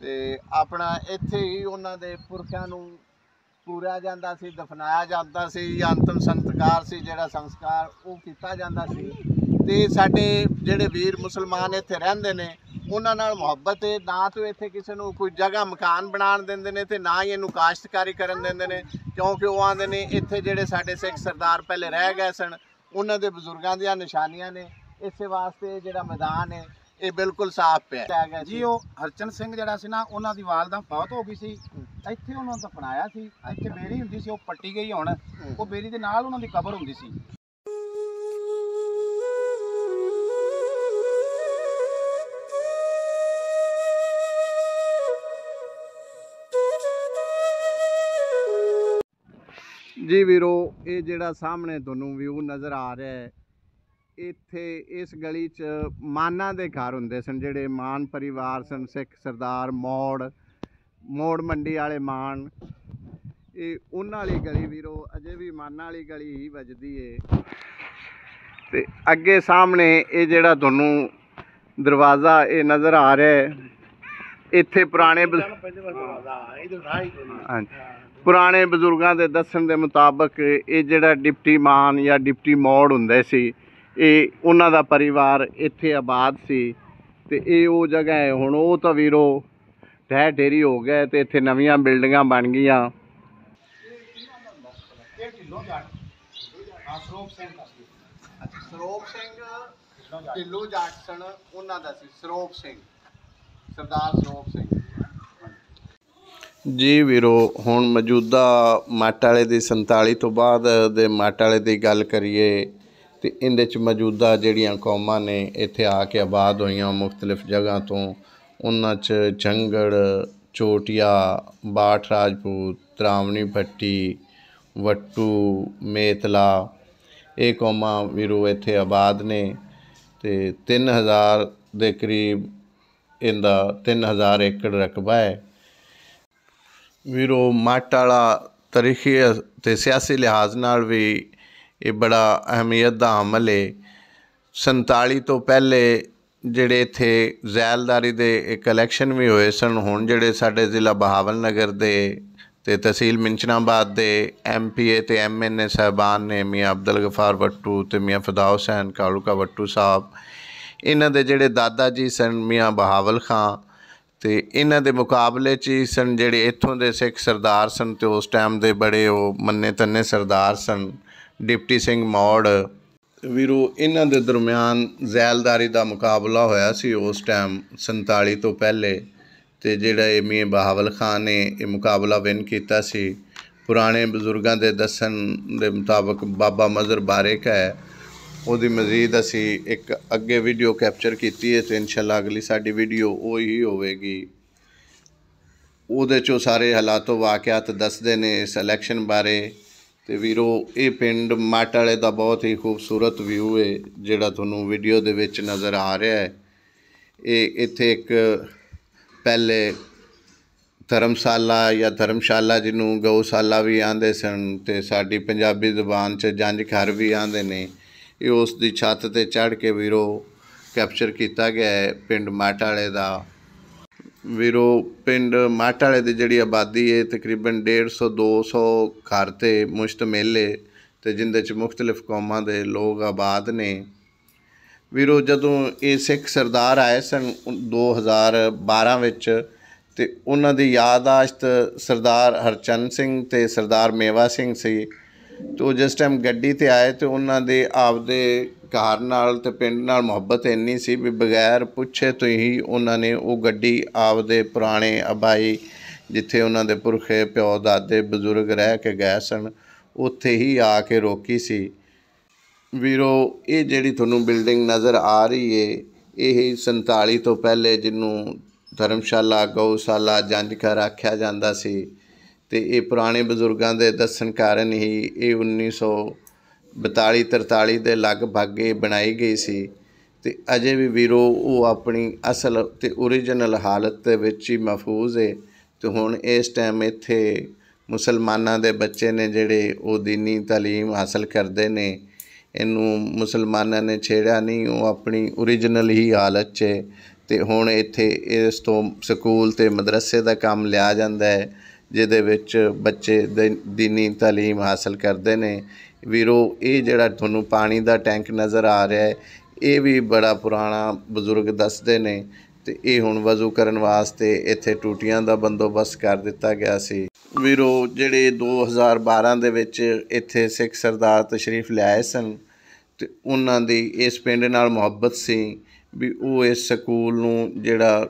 Speaker 1: ਤੇ ਆਪਣਾ ਇੱਥੇ ਹੀ ਉਹਨਾਂ ਦੇ ਪੁਰਖਿਆਂ ਨੂੰ ਪੂਰਿਆ ਜਾਂਦਾ ਸੀ ਦਫਨਾਇਆ ਜਾਂਦਾ ਸੀ ਜਾਂ ਅੰਤਮ ਸੰਸਕਾਰ ਸੀ ਜਿਹੜਾ ਸੰਸਕਾਰ ਉਹ ਕੀਤਾ ਜਾਂਦਾ ਸੀ ਤੇ ਸਾਡੇ ਜਿਹੜੇ ਵੀਰ ਮੁਸਲਮਾਨ ਇੱਥੇ ਰਹਿੰਦੇ ਨੇ ਉਹਨਾਂ ਨਾਲ ਮੁਹੱਬਤ ਹੈ ਨਾ ਤਾਂ ਇੱਥੇ ਕਿਸੇ ਨੂੰ ਕੋਈ ਜਗ੍ਹਾ ਮਕਾਨ ਬਣਾਉਣ ਦਿੰਦੇ ਨੇ ਤੇ ਨਾ ਹੀ ਇਹਨੂੰ ਕਾਸ਼ਤਕਾਰੀ ਕਰਨ ਦਿੰਦੇ ਨੇ ਕਿਉਂਕਿ ਉਹ ਆਂਦੇ ਨੇ ਇੱਥੇ ਜਿਹੜੇ ਸਾਡੇ ਸਿੱਖ ਸਰਦਾਰ ਪਹਿਲੇ ਰਹਿ ਗਏ ਸਨ ਉਹਨਾਂ ਦੇ ਬਜ਼ੁਰਗਾਂ ਦੀਆਂ ਨਿਸ਼ਾਨੀਆਂ ਨੇ ਇਸੇ ਵਾਸਤੇ ਜਿਹੜਾ ਮੈਦਾਨ ਹੈ ਇਹ ਬਿਲਕੁਲ ਸਾਫ਼ ਪਿਆ
Speaker 3: ਜੀ ਉਹ ਹਰਚੰਦ ਸਿੰਘ ਜਿਹੜਾ ਸੀ ਨਾ ਉਹਨਾਂ ਦੀ ਵਾਲਦਾ ਫੌਤ ਹੋ ਗਈ ਸੀ ਇੱਥੇ ਉਹਨਾਂ ਨੂੰ ਦਫਨਾਇਆ ਸੀ ਇੱਥੇ ਬੇਰੀ ਹੁੰਦੀ ਸੀ ਉਹ ਪੱਟੀ ਗਈ ਹੁਣ ਉਹ ਬੇਰੀ ਦੇ ਨਾਲ ਉਹਨਾਂ ਦੀ ਕਬਰ ਹੁੰਦੀ ਸੀ ਜੀ ਵੀਰੋ ਇਹ ਜਿਹੜਾ ਸਾਹਮਣੇ ਤੁਹਾਨੂੰ ਵਿਊ ਨਜ਼ਰ ਆ ਰਿਹਾ ਹੈ ਇੱਥੇ ਇਸ ਗਲੀ 'ਚ ਮਾਨਾਂ ਦੇ ਘਰ ਹੁੰਦੇ ਸਨ ਜਿਹੜੇ ਮਾਨ ਪਰਿਵਾਰ ਸਨ ਸਿੱਖ ਸਰਦਾਰ ਮੋੜ ਮੰਡੀ ਵਾਲੇ ਮਾਨ
Speaker 1: ਇਹ ਉਹਨਾਂ ਵਾਲੀ ਗਲੀ ਵੀਰੋ ਅਜੇ ਵੀ ਮਾਨਾਂ ਵਾਲੀ ਗਲੀ ਹੀ ਵੱਜਦੀ ਏ। ਤੇ ਅੱਗੇ ਸਾਹਮਣੇ ਇਹ ਜਿਹੜਾ ਤੁਹਾਨੂੰ ਦਰਵਾਜ਼ਾ ਇਹ ਨਜ਼ਰ ਆ ਰਿਹਾ ਹੈ, ਇੱਥੇ ਪੁਰਾਣੇ ਪੁਰਾਣੇ ਬਜ਼ੁਰਗਾਂ ਦੇ ਦੱਸਣ ਦੇ ਮੁਤਾਬਕ ਇਹ ਜਿਹੜਾ ਡਿਪਟੀ ਮਾਨ ਜਾਂ ਡਿਪਟੀ ਮੋੜ ਹੁੰਦੇ ਸੀ, ਇਹ ਉਹਨਾਂ ਦਾ ਪਰਿਵਾਰ ਇੱਥੇ ਆਬਾਦ ਸੀ। ਤੇ ਇਹ ਉਹ ਜਗ੍ਹਾ ਹੈ, ਹੁਣ ਉਹ ਤਾਂ ਵੀਰੋ ਢਹਿ ਢੇਰੀ ਹੋ ਗਿਆ ਤੇ ਇੱਥੇ ਨਵੀਆਂ ਬਿਲਡਿੰਗਾਂ ਬਣ ਗਈਆਂ। ਸਰੋਪ ਸਿੰਘ ਢਿੱਲੋਂ ਜੱਟ ਸਨ, ਉਹਨਾਂ ਦਾ ਸੀ ਸਰੋਪ ਸਿੰਘ, ਸਰਦਾਰ ਸਰੋਪ ਸਿੰਘ ਜੀ। ਵੀਰੋ ਹੁਣ ਮੌਜੂਦਾ ਮੱਟ ਵਾਲੇ ਦੀ 47 ਤੋਂ ਬਾਅਦ ਦੇ ਮੱਟ ਵਾਲੇ ਦੀ ਗੱਲ ਕਰੀਏ ਤੇ ਇਹਦੇ 'ਚ ਮੌਜੂਦਾ ਜਿਹੜੀਆਂ ਕੌਮਾਂ ਨੇ ਇੱਥੇ ਆ ਕੇ ਆਬਾਦ ਹੋਈਆਂ ਮੁਖਤਲਿਫ ਜਗ੍ਹਾ ਤੋਂ, ਉਹਨਾਂ 'ਚ ਜੰਗੜ, ਚੋਟੀਆ, ਬਾਠ ਰਾਜਪੂਤ, ਤਰਾਵਣੀ ਭੱਟੀ, ਵੱਟੂ, ਮੇਤਲਾ, ਇਹ ਕੌਮਾਂ ਵੀਰੋ ਇੱਥੇ ਆਬਾਦ ਨੇ। ਤੇ 3000 ਦੇ ਕਰੀਬ ਇਹਦਾ 3000 ਏਕੜ ਰਕਬਾ ਹੈ ਵੀਰੋ। ਮੱਟ ਵਾਲਾ ਤਾਰੀਖੀ ਅਤੇ ਸਿਆਸੀ ਲਿਹਾਜ਼ ਨਾਲ ਵੀ ਇਹ ਬੜਾ ਅਹਿਮੀਅਤ ਦਾ ਅਮਲ ਹੈ। 47 ਤੋਂ ਪਹਿਲੇ ਜਿਹੜੇ ਇੱਥੇ ਜ਼ੈਲਦਾਰੀ ਦੇ ਕਲੈਕਸ਼ਨ ਵੀ ਹੋਏ ਸਨ। ਹੁਣ ਜਿਹੜੇ ਸਾਡੇ ਜ਼ਿਲ੍ਹਾ ਬਹਾਵਲ ਨਗਰ ਦੇ ਤੇ ਤਹਿਸੀਲ ਮਿੰਚਨਾਬਾਦ ਦੇ MPA ਤੇ MNA ਸਾਹਿਬਾਨ ਨੇ, ਮੀਆਂ ਅਬਦੁਲ ਗਫਾਰ ਵੱਟੂ ਤੇ ਮੀਆਂ ਫਦਾ ਹੁਸੈਨ ਕਾਲੂਕਾ ਵੱਟੂ ਸਾਹਿਬ, ਇਹਨਾਂ ਦੇ ਜਿਹੜੇ ਦਾਦਾ ਜੀ ਸਨ ਮੀਆਂ ਬਹਾਵਲ ਖਾਂ, ਤੇ ਇਹਨਾਂ ਦੇ ਮੁਕਾਬਲੇ 'ਚ ਹੀ ਸਨ ਜਿਹੜੇ ਇੱਥੋਂ ਦੇ ਸਿੱਖ ਸਰਦਾਰ ਸਨ ਤੇ ਉਸ ਟਾਈਮ ਦੇ ਬੜੇ ਉਹ ਮੰਨੇ ਤੰਨੇ ਸਰਦਾਰ ਸਨ, ਡਿਪਟੀ ਸਿੰਘ ਮੌੜ ਵੀਰੋ। ਇਹਨਾਂ ਦੇ ਦਰਮਿਆਨ ਜ਼ੈਲਦਾਰੀ ਦਾ ਮੁਕਾਬਲਾ ਹੋਇਆ ਸੀ ਉਸ ਟਾਈਮ 47 ਤੋਂ ਪਹਿਲੇ, ਤੇ ਜਿਹੜਾ ਇਹ ਮੀਆਂ ਬਹਾਵਲ ਖਾਨ ਨੇ ਇਹ ਮੁਕਾਬਲਾ ਵਿਨ ਕੀਤਾ ਸੀ। ਪੁਰਾਣੇ ਬਜ਼ੁਰਗਾਂ ਦੇ ਦੱਸਣ ਦੇ ਮੁਤਾਬਕ ਬਾਬਾ ਮਜ਼ਰ ਬਾਰਿਕ ਹੈ, ਉਹਦੀ ਮਜ਼ੀਦ ਅਸੀਂ ਇੱਕ ਅੱਗੇ ਵੀਡੀਓ ਕੈਪਚਰ ਕੀਤੀ ਹੈ ਤੇ ਇਨਸ਼ਾਅੱਲਾ ਅਗਲੀ ਸਾਡੀ ਵੀਡੀਓ ਉਹ ਹੀ ਹੋਵੇਗੀ। ਉਹਦੇ 'ਚੋਂ ਸਾਰੇ ਹਾਲਾਤ ਵਾਕਿਆਤ ਦੱਸਦੇ ਨੇ ਇਸ ਇਲੈਕਸ਼ਨ ਬਾਰੇ। ਤੇ ਵੀਰੋ ਇਹ ਪਿੰਡ ਮੱਟ ਵਾਲੇ ਦਾ ਬਹੁਤ ਹੀ ਖੂਬਸੂਰਤ ਵਿਊ ਹੈ ਜਿਹੜਾ ਤੁਹਾਨੂੰ ਵੀਡੀਓ ਦੇ ਵਿੱਚ ਨਜ਼ਰ ਆ ਰਿਹਾ ਹੈ। ਇਹ ਇੱਥੇ ਇੱਕ ਪਹਿਲੇ ਧਰਮਸ਼ਾਲਾ ਜਾਂ ਧਰਮਸ਼ਾਲਾ ਜਿਹਨੂੰ ਗਊਸ਼ਾਲਾ ਵੀ ਆਂਦੇ ਸਨ ਤੇ ਸਾਡੀ ਪੰਜਾਬੀ ਜ਼ੁਬਾਨ 'ਚ ਜੰਝ ਘਰ ਵੀ ਆਂਦੇ ਨੇ, ਇਹ ਉਸ ਦੀ ਛੱਤ 'ਤੇ ਚੜ੍ਹ ਕੇ ਵੀਰੋ ਕੈਪਚਰ ਕੀਤਾ ਗਿਆ ਹੈ ਪਿੰਡ ਮੱਟ ਵਾਲੇ ਦਾ। ਵੀਰੋ ਪਿੰਡ ਮੱਟ ਵਾਲੇ ਦੀ ਜਿਹੜੀ ਆਬਾਦੀ ਹੈ ਤਕਰੀਬਨ 150-200 ਘਰ 'ਤੇ ਮੁਸ਼ਤਮਿਲ ਹੈ ਤੇ ਜਿੰਦੇ 'ਚ ਮੁਖਤਲਿਫ ਕੌਮਾਂ ਦੇ ਲੋਕ ਆਬਾਦ ਨੇ। ਵੀਰੋ ਜਦੋਂ ਇਹ ਸਿੱਖ ਸਰਦਾਰ ਆਏ ਸਨ 2012 ਵਿੱਚ ਤੇ ਉਹਨਾਂ ਦੀ ਯਾਦਾਸ਼ਤ ਸਰਦਾਰ ਹਰਚੰਦ ਸਿੰਘ ਤੇ ਸਰਦਾਰ ਮੇਵਾ ਸਿੰਘ ਸੀ। ਤੇ ਉਹ ਜਿਸ ਟਾਈਮ ਗੱਡੀ 'ਤੇ ਆਏ ਤੇ ਉਹਨਾਂ ਦੇ ਆਪਦੇ ਘਰ ਨਾਲ ਤੇ ਪਿੰਡ ਨਾਲ ਮੁਹੱਬਤ ਇੰਨੀ ਸੀ ਵੀ ਬਗੈਰ ਪੁੱਛੇ ਤੋਂ ਹੀ ਉਹਨਾਂ ਨੇ ਉਹ ਗੱਡੀ ਆਪਦੇ ਪੁਰਾਣੇ ਆਬਾਈ ਜਿੱਥੇ ਉਹਨਾਂ ਦੇ ਪੁਰਖੇ ਪਿਓ ਦਾਦੇ ਬਜ਼ੁਰਗ ਰਹਿ ਕੇ ਗਏ ਸਨ ਉੱਥੇ ਹੀ ਆ ਕੇ ਰੋਕੀ ਸੀ। ਵੀਰੋ ਇਹ ਜਿਹੜੀ ਤੁਹਾਨੂੰ ਬਿਲਡਿੰਗ ਨਜ਼ਰ ਆ ਰਹੀ ਹੈ ਇਹ 47 ਤੋਂ ਪਹਿਲੇ ਜਿਹਨੂੰ ਧਰਮਸ਼ਾਲਾ ਗਊਸ਼ਾਲਾ ਜੰਝ ਘਰ ਆਖਿਆ ਜਾਂਦਾ ਸੀ ਤੇ ਇਹ ਪੁਰਾਣੇ ਬਜ਼ੁਰਗਾਂ ਦੇ ਦੱਸਣ ਕਾਰਨ ਹੀ ਇਹ 1942-43 ਦੇ ਲਗਭਗ ਇਹ ਬਣਾਈ ਗਈ ਸੀ। ਤੇ ਅਜੇ ਵੀ ਵੀਰੋ ਉਹ ਆਪਣੀ ਅਸਲ ਤੇ ਓਰੀਜਨਲ ਹਾਲਤ ਦੇ ਵਿੱਚ ਹੀ ਮਹਿਫੂਜ਼ ਹੈ। ਤੇ ਹੁਣ ਇਸ ਟਾਈਮ ਇੱਥੇ ਮੁਸਲਮਾਨਾਂ ਦੇ ਬੱਚੇ ਨੇ ਜਿਹੜੇ ਉਹ ਦੀਨੀ ਤਾਲੀਮ ਹਾਸਲ ਕਰਦੇ ਨੇ। ਇਹਨੂੰ ਮੁਸਲਮਾਨਾਂ ਨੇ ਛੇੜਿਆ ਨਹੀਂ, ਉਹ ਆਪਣੀ ਓਰੀਜਨਲ ਹੀ ਹਾਲਤ 'ਚ। ਤੇ ਹੁਣ ਇੱਥੇ ਇਸ ਤੋਂ ਸਕੂਲ ਤੇ ਮਦਰਸੇ ਦਾ ਕੰਮ ਲਿਆ ਜਾਂਦਾ ਹੈ ਜਿਹਦੇ ਵਿੱਚ ਬੱਚੇ ਦੀਨੀ ਤਾਲੀਮ ਹਾਸਲ ਕਰਦੇ ਨੇ। ਵੀਰੋ ਇਹ ਜਿਹੜਾ ਤੁਹਾਨੂੰ ਪਾਣੀ ਦਾ ਟੈਂਕ ਨਜ਼ਰ ਆ ਰਿਹਾ ਹੈ ਇਹ ਵੀ ਬੜਾ ਪੁਰਾਣਾ ਬਜ਼ੁਰਗ ਦੱਸਦੇ ਨੇ ਤੇ ਇਹ ਹੁਣ ਵਜ਼ੂ ਕਰਨ ਵਾਸਤੇ ਇੱਥੇ ਟੂਟੀਆਂ ਦਾ ਬੰਦੋਬਸਤ ਕਰ ਦਿੱਤਾ ਗਿਆ ਸੀ। ਵੀਰੋ ਜਿਹੜੇ 2012 ਦੇ ਵਿੱਚ ਇੱਥੇ ਸਿੱਖ ਸਰਦਾਰ ਤਸ਼ਰੀਫ ਲਿਆਏ ਸਨ ਤੇ ਉਹਨਾਂ ਦੀ ਇਸ ਪਿੰਡ ਨਾਲ ਮੁਹੱਬਤ ਸੀ ਵੀ ਉਹ ਇਸ ਸਕੂਲ ਨੂੰ ਜਿਹੜਾ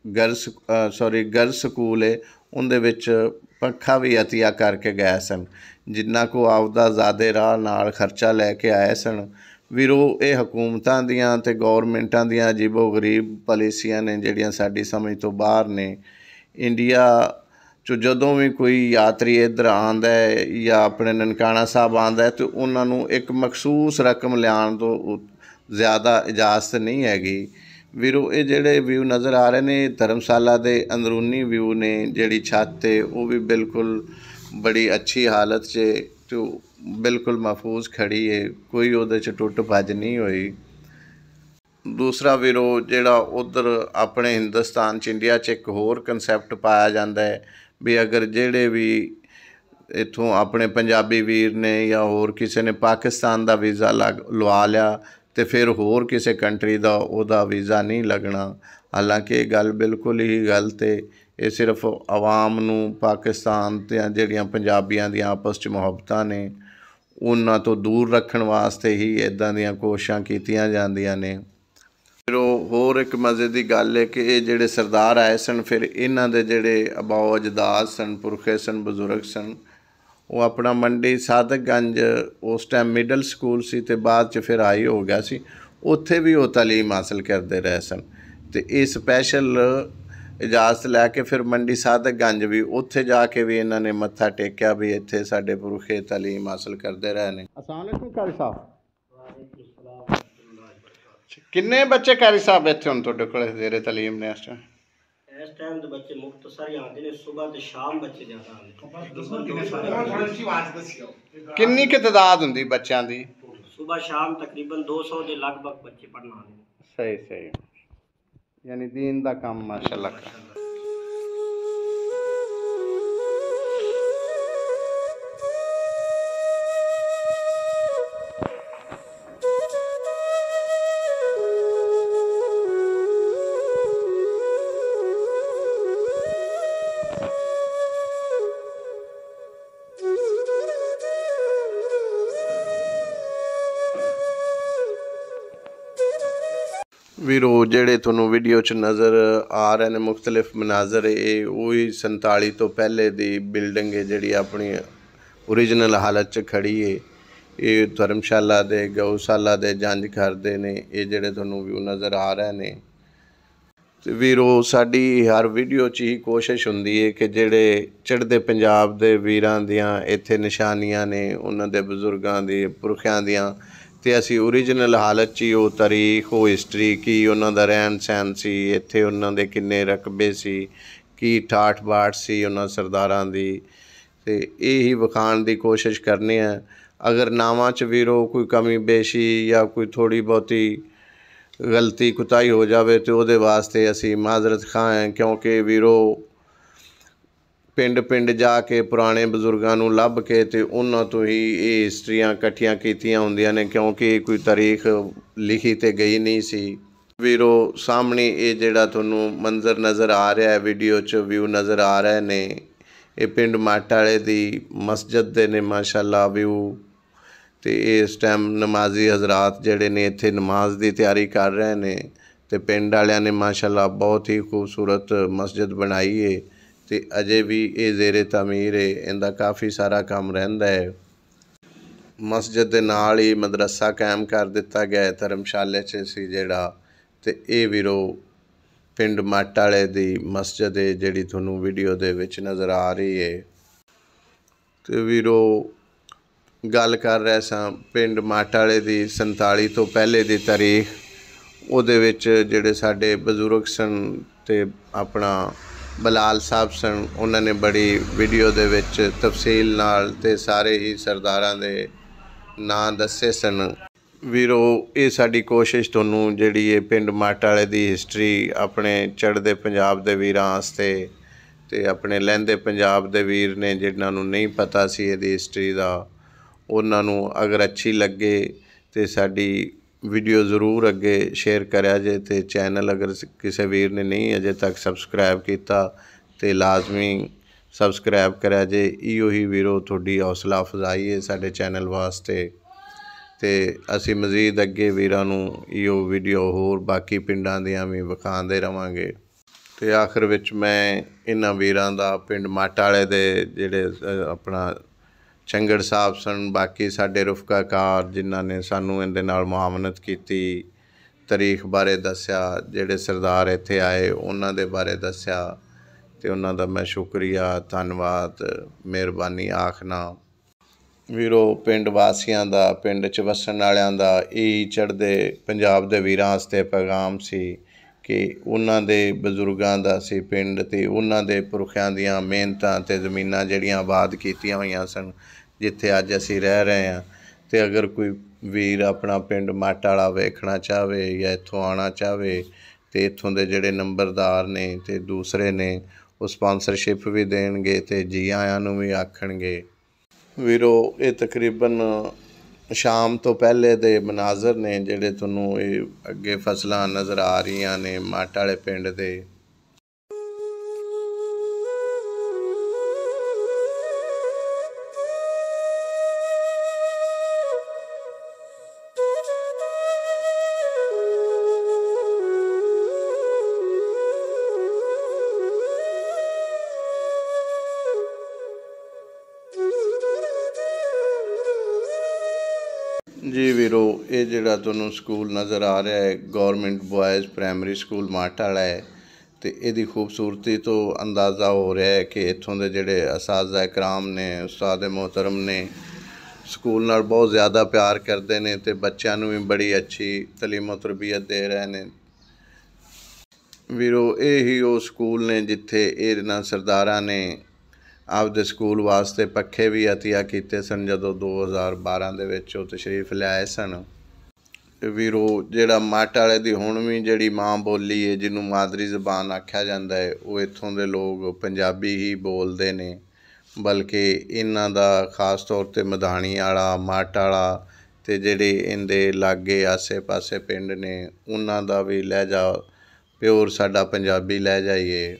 Speaker 1: ਗਰਲਸ ਸਕੂਲ ਹੈ ਉਹਦੇ ਵਿੱਚ ਪੱਖਾ ਵੀ ਅਤੀਆ ਕਰਕੇ ਗਏ ਸਨ ਜਿੰਨਾ ਕੋ ਆਪਦਾ ਜ਼ਿਆਦੇ ਰਾਹ ਨਾਲ ਖਰਚਾ ਲੈ ਕੇ ਆਏ ਸਨ। ਵੀਰੋ ਇਹ ਹਕੂਮਤਾਂ ਦੀਆਂ ਤੇ ਗੌਰਮੈਂਟਾਂ ਦੀਆਂ ਅਜੀਬੋ ਗਰੀਬ ਪਾਲਿਸੀਆਂ ਨੇ ਜਿਹੜੀਆਂ ਸਾਡੀ ਸਮਝ ਤੋਂ ਬਾਹਰ ਨੇ। ਇੰਡੀਆ 'ਚੋਂ ਜਦੋਂ ਵੀ ਕੋਈ ਯਾਤਰੀ ਇੱਧਰ ਆਉਂਦਾ ਹੈ ਜਾਂ ਆਪਣੇ ਨਨਕਾਣਾ ਸਾਹਿਬ ਆਉਂਦਾ ਹੈ ਤਾਂ ਉਹਨਾਂ ਨੂੰ ਇੱਕ ਮਖਸੂਸ ਰਕਮ ਲਿਆਉਣ ਤੋਂ ਜ਼ਿਆਦਾ ਇਜਾਜ਼ਤ ਨਹੀਂ ਹੈਗੀ। ਵੀਰੋ ਇਹ ਜਿਹੜੇ ਵਿਊ ਨਜ਼ਰ ਆ ਰਹੇ ਨੇ ਧਰਮਸ਼ਾਲਾ ਦੇ ਅੰਦਰੂਨੀ ਵਿਊ ਨੇ। ਜਿਹੜੀ ਛੱਤ ਹੈ ਉਹ ਵੀ ਬਿਲਕੁਲ ਬੜੀ ਅੱਛੀ ਹਾਲਤ 'ਚ ਤੇ ਬਿਲਕੁਲ ਮਹਿਫੂਜ਼ ਖੜੀ ਹੈ, ਕੋਈ ਉਹਦੇ 'ਚ ਟੁੱਟ ਭੱਜ ਨਹੀਂ ਹੋਈ। ਦੂਸਰਾ ਵੀਰੋ ਜਿਹੜਾ ਉੱਧਰ ਆਪਣੇ ਹਿੰਦੁਸਤਾਨ 'ਚ ਇੰਡੀਆ 'ਚ ਇੱਕ ਹੋਰ ਕਨਸੈਪਟ ਪਾਇਆ ਜਾਂਦਾ ਹੈ ਵੀ ਅਗਰ ਜਿਹੜੇ ਵੀ ਇੱਥੋਂ ਆਪਣੇ ਪੰਜਾਬੀ ਵੀਰ ਨੇ ਜਾਂ ਹੋਰ ਕਿਸੇ ਨੇ ਪਾਕਿਸਤਾਨ ਦਾ ਵੀਜ਼ਾ ਲਵਾ ਲਿਆ ਤੇ ਫਿਰ ਹੋਰ ਕਿਸੇ ਕੰਟਰੀ ਦਾ ਉਹਦਾ ਵੀਜ਼ਾ ਨਹੀਂ ਲੱਗਣਾ। ਹਾਲਾਂਕਿ ਇਹ ਗੱਲ ਬਿਲਕੁਲ ਹੀ ਗਲਤ ਹੈ। ਇਹ ਸਿਰਫ ਆਵਾਮ ਨੂੰ ਪਾਕਿਸਤਾਨ ਦੀਆਂ ਜਿਹੜੀਆਂ ਪੰਜਾਬੀਆਂ ਦੀਆਂ ਆਪਸ 'ਚ ਮੁਹੱਬਤਾਂ ਨੇ ਉਹਨਾਂ ਤੋਂ ਦੂਰ ਰੱਖਣ ਵਾਸਤੇ ਹੀ ਇੱਦਾਂ ਦੀਆਂ ਕੋਸ਼ਿਸ਼ਾਂ ਕੀਤੀਆਂ ਜਾਂਦੀਆਂ ਨੇ। ਫਿਰ ਉਹ ਹੋਰ ਇੱਕ ਮਜ਼ੇ ਦੀ ਗੱਲ ਹੈ ਕਿ ਇਹ ਜਿਹੜੇ ਸਰਦਾਰ ਆਏ ਸਨ ਫਿਰ ਇਹਨਾਂ ਦੇ ਜਿਹੜੇ ਆਬਾਓ ਅਜਦਾਦ ਸਨ, ਪੁਰਖੇ ਸਨ, ਬਜ਼ੁਰਗ ਸਨ, ਉਹ ਆਪਣਾ ਮੰਡੀ ਸਾਦਕਗੰਜ ਉਸ ਟਾਈਮ ਮਿਡਲ ਸਕੂਲ ਸੀ ਤੇ ਬਾਅਦ 'ਚ ਫਿਰ ਹਾਈ ਹੋ ਗਿਆ ਸੀ, ਉੱਥੇ ਵੀ ਉਹ ਤਾਲੀਮ ਹਾਸਲ ਕਰਦੇ ਰਹੇ ਸਨ। ਤੇ ਇਹ ਸਪੈਸ਼ਲ ਇਜਾਜ਼ਤ ਲੈ ਕੇ ਫਿਰ ਮੰਡੀ ਸਾਦਕਗੰਜ ਵੀ ਉੱਥੇ ਜਾ ਕੇ ਵੀ ਇਹਨਾਂ ਨੇ ਮੱਥਾ ਟੇਕਿਆ ਵੀ ਇੱਥੇ ਸਾਡੇ ਪੁਰਖੇ ਤਾਲੀਮ ਹਾਸਲ ਕਰਦੇ ਰਹੇ ਨੇ। अस्सलाम वालेकुम ਕਾਰੀ ਸਾਹਿਬ। ਕਿੰਨੇ ਬੱਚੇ ਕਾਰੀ ਸਾਹਿਬ ਇੱਥੇ ਹੁਣ ਤੁਹਾਡੇ ਕੋਲ ਜ਼ੇਰੇ ਤਾਲੀਮ ਨੇ ਇਸ
Speaker 5: टाइम तो बच्चे मुख्तसर ही आते हैं, सुबह तो शाम बच्चे ज़्यादा आते।
Speaker 1: ਕਿੰਨੀ ਕੁ ਤਾਦਾਦ ਹੁੰਦੀ ਬੱਚਿਆਂ ਦੀ?
Speaker 5: सुबह शाम तकरीबन 200 के लगभग बच्चे पढ़ना आते।
Speaker 1: सही सही, यानी दीन का काम माशाल्लाह का। ਵੀਰੋ ਜਿਹੜੇ ਤੁਹਾਨੂੰ ਵੀਡੀਓ 'ਚ ਨਜ਼ਰ ਆ ਰਹੇ ਨੇ ਮੁਖਤਲਿਫ ਮਨਾਜ਼ਰ, ਇਹ ਉਹੀ 47 ਤੋਂ ਪਹਿਲੇ ਦੀ ਬਿਲਡਿੰਗ ਹੈ ਜਿਹੜੀ ਆਪਣੀ ਓਰੀਜਨਲ ਹਾਲਤ 'ਚ ਖੜੀ ਹੈ। ਇਹ ਧਰਮਸ਼ਾਲਾ ਦੇ ਗਊਸ਼ਾਲਾ ਦੇ ਜੰਝ ਘਰ ਦੇ ਨੇ ਇਹ ਜਿਹੜੇ ਤੁਹਾਨੂੰ ਵਿਊ ਨਜ਼ਰ ਆ ਰਹੇ ਨੇ। ਤੇ ਵੀਰੋ ਸਾਡੀ ਹਰ ਵੀਡੀਓ 'ਚ ਹੀ ਕੋਸ਼ਿਸ਼ ਹੁੰਦੀ ਹੈ ਕਿ ਜਿਹੜੇ ਚੜ੍ਹਦੇ ਪੰਜਾਬ ਦੇ ਵੀਰਾਂ ਦੀਆਂ ਇੱਥੇ ਨਿਸ਼ਾਨੀਆਂ ਨੇ, ਉਹਨਾਂ ਦੇ ਬਜ਼ੁਰਗਾਂ ਦੇ ਪੁਰਖਿਆਂ ਦੀਆਂ, ਤੇ ਅਸੀਂ ਓਰੀਜਨਲ ਹਾਲਤ 'ਚ ਹੀ ਉਹ ਤਾਰੀਖ, ਉਹ ਹਿਸਟਰੀ, ਕੀ ਉਹਨਾਂ ਦਾ ਰਹਿਣ ਸਹਿਣ ਸੀ, ਇੱਥੇ ਉਹਨਾਂ ਦੇ ਕਿੰਨੇ ਰਕਬੇ ਸੀ, ਕੀ ਠਾਠ ਬਾਠ ਸੀ ਉਹਨਾਂ ਸਰਦਾਰਾਂ ਦੀ, ਤੇ ਇਹ ਹੀ ਵਿਖਾਉਣ ਦੀ ਕੋਸ਼ਿਸ਼ ਕਰਨੀ ਹੈ। ਅਗਰ ਨਾਵਾਂ 'ਚ ਵੀਰੋ ਕੋਈ ਕਮੀ ਬੇਸ਼ੀ ਜਾਂ ਕੋਈ ਥੋੜ੍ਹੀ ਬਹੁਤੀ ਗਲਤੀ ਕੁਤਾਹੀ ਹੋ ਜਾਵੇ ਤੇ ਉਹਦੇ ਵਾਸਤੇ ਅਸੀਂ ਮਾਜ਼ਰਤ ਖਾਂ ਹਾਂ, ਕਿਉਂਕਿ ਵੀਰੋ ਪਿੰਡ ਪਿੰਡ ਜਾ ਕੇ ਪੁਰਾਣੇ ਬਜ਼ੁਰਗਾਂ ਨੂੰ ਲੱਭ ਕੇ ਤੇ ਉਹਨਾਂ ਤੋਂ ਹੀ ਇਹ ਹਿਸਟਰੀਆਂ ਇਕੱਠੀਆਂ ਕੀਤੀਆਂ ਹੁੰਦੀਆਂ ਨੇ, ਕਿਉਂਕਿ ਕੋਈ ਤਾਰੀਖ ਲਿਖੀ ਤੇ ਗਈ ਨਹੀਂ ਸੀ। ਵੀਰੋ ਸਾਹਮਣੇ ਇਹ ਜਿਹੜਾ ਤੁਹਾਨੂੰ ਮੰਜ਼ਰ ਨਜ਼ਰ ਆ ਰਿਹਾ ਹੈ, ਵੀਡੀਓ 'ਚ ਵਿਊ ਨਜ਼ਰ ਆ ਰਹੇ ਨੇ, ਇਹ ਪਿੰਡ ਮਾਟਾ ਵਾਲੇ ਦੀ ਮਸਜਿਦ ਦੇ ਨੇ ਮਾਸ਼ਾਅੱਲਾ ਵਿਊ। ਤੇ ਇਸ ਟਾਈਮ ਨਮਾਜ਼ੀ ਹਜ਼ਰਾਤ ਜਿਹੜੇ ਨੇ ਇੱਥੇ ਨਮਾਜ਼ ਦੀ ਤਿਆਰੀ ਕਰ ਰਹੇ ਨੇ ਤੇ ਪਿੰਡ ਵਾਲਿਆਂ ਨੇ ਮਾਸ਼ਾਅੱਲਾ ਬਹੁਤ ਹੀ ਖੂਬਸੂਰਤ ਮਸਜਿਦ ਬਣਾਈ ਹੈ ਤੇ ਅਜੇ ਵੀ ਇਹ ਜ਼ੇਰੇ ਤਾਮੀਰ ਹੈ, ਇਹਦਾ ਕਾਫੀ ਸਾਰਾ ਕੰਮ ਰਹਿੰਦਾ ਹੈ। ਮਸਜਿਦ ਦੇ ਨਾਲ ਹੀ ਮਦਰਸਾ ਕਾਇਮ ਕਰ ਦਿੱਤਾ ਗਿਆ ਹੈ ਧਰਮਸ਼ਾਲੇ 'ਚ ਸੀ ਜਿਹੜਾ। ਤੇ ਇਹ ਵੀਰੋ ਪਿੰਡ ਮਾਟਾ ਵਾਲੇ ਦੀ ਮਸਜਿਦ ਹੈ ਜਿਹੜੀ ਤੁਹਾਨੂੰ ਵੀਡੀਓ ਦੇ ਵਿੱਚ ਨਜ਼ਰ ਆ ਰਹੀ ਹੈ। ਤੇ ਵੀਰੋ ਗੱਲ ਕਰ ਰਹੇ ਸਾਂ ਪਿੰਡ ਮਾਟਾ ਵਾਲੇ ਦੀ 47 ਤੋਂ ਪਹਿਲੇ ਦੀ ਤਾਰੀਖ, ਉਹਦੇ ਵਿੱਚ ਜਿਹੜੇ ਸਾਡੇ ਬਜ਼ੁਰਗ ਸਨ ਤੇ ਆਪਣਾ ਬਲਾਲ ਸਾਹਿਬ ਸਨ, ਉਹਨਾਂ ਨੇ ਬੜੀ ਵੀਡੀਓ ਦੇ ਵਿੱਚ ਤਫਸੀਲ ਨਾਲ ਤੇ ਸਾਰੇ ਹੀ ਸਰਦਾਰਾਂ ਦੇ ਨਾਂ ਦੱਸੇ ਸਨ। ਵੀਰੋ ਇਹ ਸਾਡੀ ਕੋਸ਼ਿਸ਼ ਤੁਹਾਨੂੰ ਜਿਹੜੀ ਇਹ ਪਿੰਡ ਮਾਟਾ ਵਾਲੇ ਦੀ ਹਿਸਟਰੀ ਆਪਣੇ ਚੜ੍ਹਦੇ ਪੰਜਾਬ ਦੇ ਵੀਰਾਂ ਵਾਸਤੇ ਤੇ ਆਪਣੇ ਲਹਿੰਦੇ ਪੰਜਾਬ ਦੇ ਵੀਰ ਨੇ ਜਿਨ੍ਹਾਂ ਨੂੰ ਨਹੀਂ ਪਤਾ ਸੀ ਇਹਦੀ ਹਿਸਟਰੀ ਦਾ, ਉਹਨਾਂ ਨੂੰ ਅਗਰ ਅੱਛੀ ਲੱਗੇ ਤੇ ਸਾਡੀ ਵੀਡੀਓ ਜ਼ਰੂਰ ਅੱਗੇ ਸ਼ੇਅਰ ਕਰਿਆ ਜੇ। ਤੇ ਚੈਨਲ ਅਗਰ ਕਿਸੇ ਵੀਰ ਨੇ ਨਹੀਂ ਅਜੇ ਤੱਕ ਸਬਸਕ੍ਰਾਈਬ ਕੀਤਾ ਤੇ ਲਾਜ਼ਮੀ ਸਬਸਕ੍ਰਾਈਬ ਕਰਿਆ ਜੇ। ਇਹੋ ਹੀ ਵੀਰੋ ਤੁਹਾਡੀ ਹੌਸਲਾ ਅਫਜ਼ਾਈ ਹੈ ਸਾਡੇ ਚੈਨਲ ਵਾਸਤੇ। ਤੇ ਅਸੀਂ ਮਜ਼ੀਦ ਅੱਗੇ ਵੀਰਾਂ ਨੂੰ ਇਹੋ ਵੀਡੀਓ ਹੋਰ ਬਾਕੀ ਪਿੰਡਾਂ ਦੀਆਂ ਵੀ ਵਿਖਾਉਂਦੇ ਰਵਾਂਗੇ। ਤੇ ਆਖਰ ਵਿੱਚ ਮੈਂ ਇਹਨਾਂ ਵੀਰਾਂ ਦਾ ਪਿੰਡ ਮਾਟਾ ਵਾਲੇ ਦੇ ਜਿਹੜੇ ਆਪਣਾ ਚੰਗੜ ਸਾਹਿਬ ਸਨ, ਬਾਕੀ ਸਾਡੇ ਰੁਫਕਾਕਾਰ ਜਿਨ੍ਹਾਂ ਨੇ ਸਾਨੂੰ ਇਹਦੇ ਨਾਲ ਮੁਆਵਨਤ ਕੀਤੀ, ਤਾਰੀਖ ਬਾਰੇ ਦੱਸਿਆ, ਜਿਹੜੇ ਸਰਦਾਰ ਇੱਥੇ ਆਏ ਉਹਨਾਂ ਦੇ ਬਾਰੇ ਦੱਸਿਆ, ਤੇ ਉਹਨਾਂ ਦਾ ਮੈਂ ਸ਼ੁਕਰੀਆ, ਧੰਨਵਾਦ, ਮਿਹਰਬਾਨੀ ਆਖਣਾ। ਵੀਰੋ ਪਿੰਡ ਵਾਸੀਆਂ ਦਾ, ਪਿੰਡ 'ਚ ਵਸਣ ਵਾਲਿਆਂ ਦਾ ਇਹ ਚੜ੍ਹਦੇ ਪੰਜਾਬ ਦੇ ਵੀਰਾਂ ਵਾਸਤੇ ਪੈਗਾਮ ਸੀ ਕਿ ਉਹਨਾਂ ਦੇ ਬਜ਼ੁਰਗਾਂ ਦਾ ਸੀ ਪਿੰਡ ਅਤੇ ਉਹਨਾਂ ਦੇ ਪੁਰਖਿਆਂ ਦੀਆਂ ਮਿਹਨਤਾਂ ਅਤੇ ਜ਼ਮੀਨਾਂ ਜਿਹੜੀਆਂ ਆਬਾਦ ਕੀਤੀਆਂ ਹੋਈਆਂ ਸਨ, ਜਿੱਥੇ ਅੱਜ ਅਸੀਂ ਰਹਿ ਰਹੇ ਹਾਂ। ਅਤੇ ਅਗਰ ਕੋਈ ਵੀਰ ਆਪਣਾ ਪਿੰਡ ਮਾਟਾ ਵਾਲਾ ਵੇਖਣਾ ਚਾਹਵੇ ਜਾਂ ਇੱਥੋਂ ਆਉਣਾ ਚਾਹਵੇ ਅਤੇ ਇੱਥੋਂ ਦੇ ਜਿਹੜੇ ਨੰਬਰਦਾਰ ਨੇ ਅਤੇ ਦੂਸਰੇ ਨੇ ਉਹ ਸਪਾਂਸਰਸ਼ਿਪ ਵੀ ਦੇਣਗੇ ਅਤੇ ਜੀ ਆਇਆਂ ਨੂੰ ਵੀ ਆਖਣਗੇ। ਵੀਰੋ, ਇਹ ਤਕਰੀਬਨ ਸ਼ਾਮ ਤੋਂ ਪਹਿਲੇ ਦੇ ਮਨਾਜ਼ਰ ਨੇ ਜਿਹੜੇ ਤੁਹਾਨੂੰ ਇਹ ਅੱਗੇ ਫਸਲਾਂ ਨਜ਼ਰ ਆ ਰਹੀਆਂ ਨੇ ਮਾਟਾ ਵਾਲੇ ਪਿੰਡ ਦੇ। ਜੀ ਵੀਰੋ, ਇਹ ਜਿਹੜਾ ਤੁਹਾਨੂੰ ਸਕੂਲ ਨਜ਼ਰ ਆ ਰਿਹਾ ਹੈ ਗੌਰਮੈਂਟ ਬॉयज़ ਪ੍ਰਾਇਮਰੀ ਸਕੂਲ ਮਾਟਾ ਵਾਲਾ ਹੈ। ਅਤੇ ਇਹਦੀ ਖੂਬਸੂਰਤੀ ਤੋਂ ਅੰਦਾਜ਼ਾ ਹੋ ਰਿਹਾ ਹੈ ਕਿ ਇੱਥੋਂ ਦੇ ਜਿਹੜੇ ਅਸਾਤਜ਼ਾ ਇਕਰਾਮ ਨੇ, ਉਸਤਾਦ ਮੁਹਤਰਮ ਨੇ, ਸਕੂਲ ਨਾਲ ਬਹੁਤ ਜ਼ਿਆਦਾ ਪਿਆਰ ਕਰਦੇ ਨੇ ਅਤੇ ਬੱਚਿਆਂ ਨੂੰ ਵੀ ਬੜੀ ਅੱਛੀ ਤਾਲੀਮ ਤਰਬੀਅਤ ਦੇ ਰਹੇ ਨੇ। ਵੀਰੋ, ਇਹ ਹੀ ਉਹ ਸਕੂਲ ਨੇ ਜਿੱਥੇ ਇਹਨਾਂ ਸਰਦਾਰਾਂ ਨੇ ਆਪਦੇ ਸਕੂਲ ਵਾਸਤੇ ਪੱਖੇ ਵੀ ਅਤੀਆ ਕੀਤੇ ਸਨ ਜਦੋਂ 2012 ਦੇ ਵਿੱਚ ਉਹ ਤਸ਼ਰੀਫ ਲਿਆਏ ਸਨ। ਵੀਰੋ, ਜਿਹੜਾ ਮਾਟਾ ਵਾਲੇ ਦੀ ਹੁਣ ਵੀ ਜਿਹੜੀ ਮਾਂ ਬੋਲੀ ਹੈ, ਜਿਹਨੂੰ ਮਾਦਰੀ ਜ਼ਬਾਨ ਆਖਿਆ ਜਾਂਦਾ ਹੈ, ਉਹ ਇੱਥੋਂ ਦੇ ਲੋਕ ਪੰਜਾਬੀ ਹੀ ਬੋਲਦੇ ਨੇ। ਬਲਕਿ ਇਹਨਾਂ ਦਾ ਖਾਸ ਤੌਰ 'ਤੇ ਮਧਾਣੀ ਵਾਲਾ, ਮਾਟਾ ਵਾਲਾ ਅਤੇ ਜਿਹੜੇ ਇਹਦੇ ਲਾਗੇ ਆਸੇ ਪਾਸੇ ਪਿੰਡ ਨੇ, ਉਹਨਾਂ ਦਾ ਵੀ ਲਹਿਜਾ ਪਿਓਰ ਸਾਡਾ ਪੰਜਾਬੀ ਲਹਿਜਾ ਹੀ ਹੈ।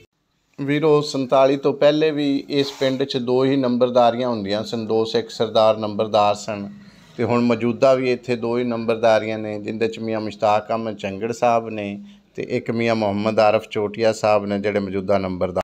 Speaker 1: ਵੀਰੋ, 47 ਤੋਂ ਪਹਿਲੇ ਵੀ ਇਸ ਪਿੰਡ 'ਚ 2 ਹੀ ਨੰਬਰਦਾਰੀਆਂ ਹੁੰਦੀਆਂ ਸਨ। 2 ਸਿੱਖ ਸਰਦਾਰ ਨੰਬਰਦਾਰ ਸਨ ਅਤੇ ਹੁਣ ਮੌਜੂਦਾ ਵੀ ਇੱਥੇ 2 ਹੀ ਨੰਬਰਦਾਰੀਆਂ ਨੇ, ਜਿਨ੍ਹਾਂ 'ਚ ਮੀਆਂ ਮੁਸ਼ਤਾਕ ਅਹਿਮਦ ਚੰਗੜ ਸਾਹਿਬ ਨੇ ਅਤੇ ਇੱਕ ਮੀਆਂ ਮੁਹੰਮਦ ਆਰਫ ਚੋਟੀਆ ਸਾਹਿਬ ਨੇ ਜਿਹੜੇ ਮੌਜੂਦਾ ਨੰਬਰਦਾਰ।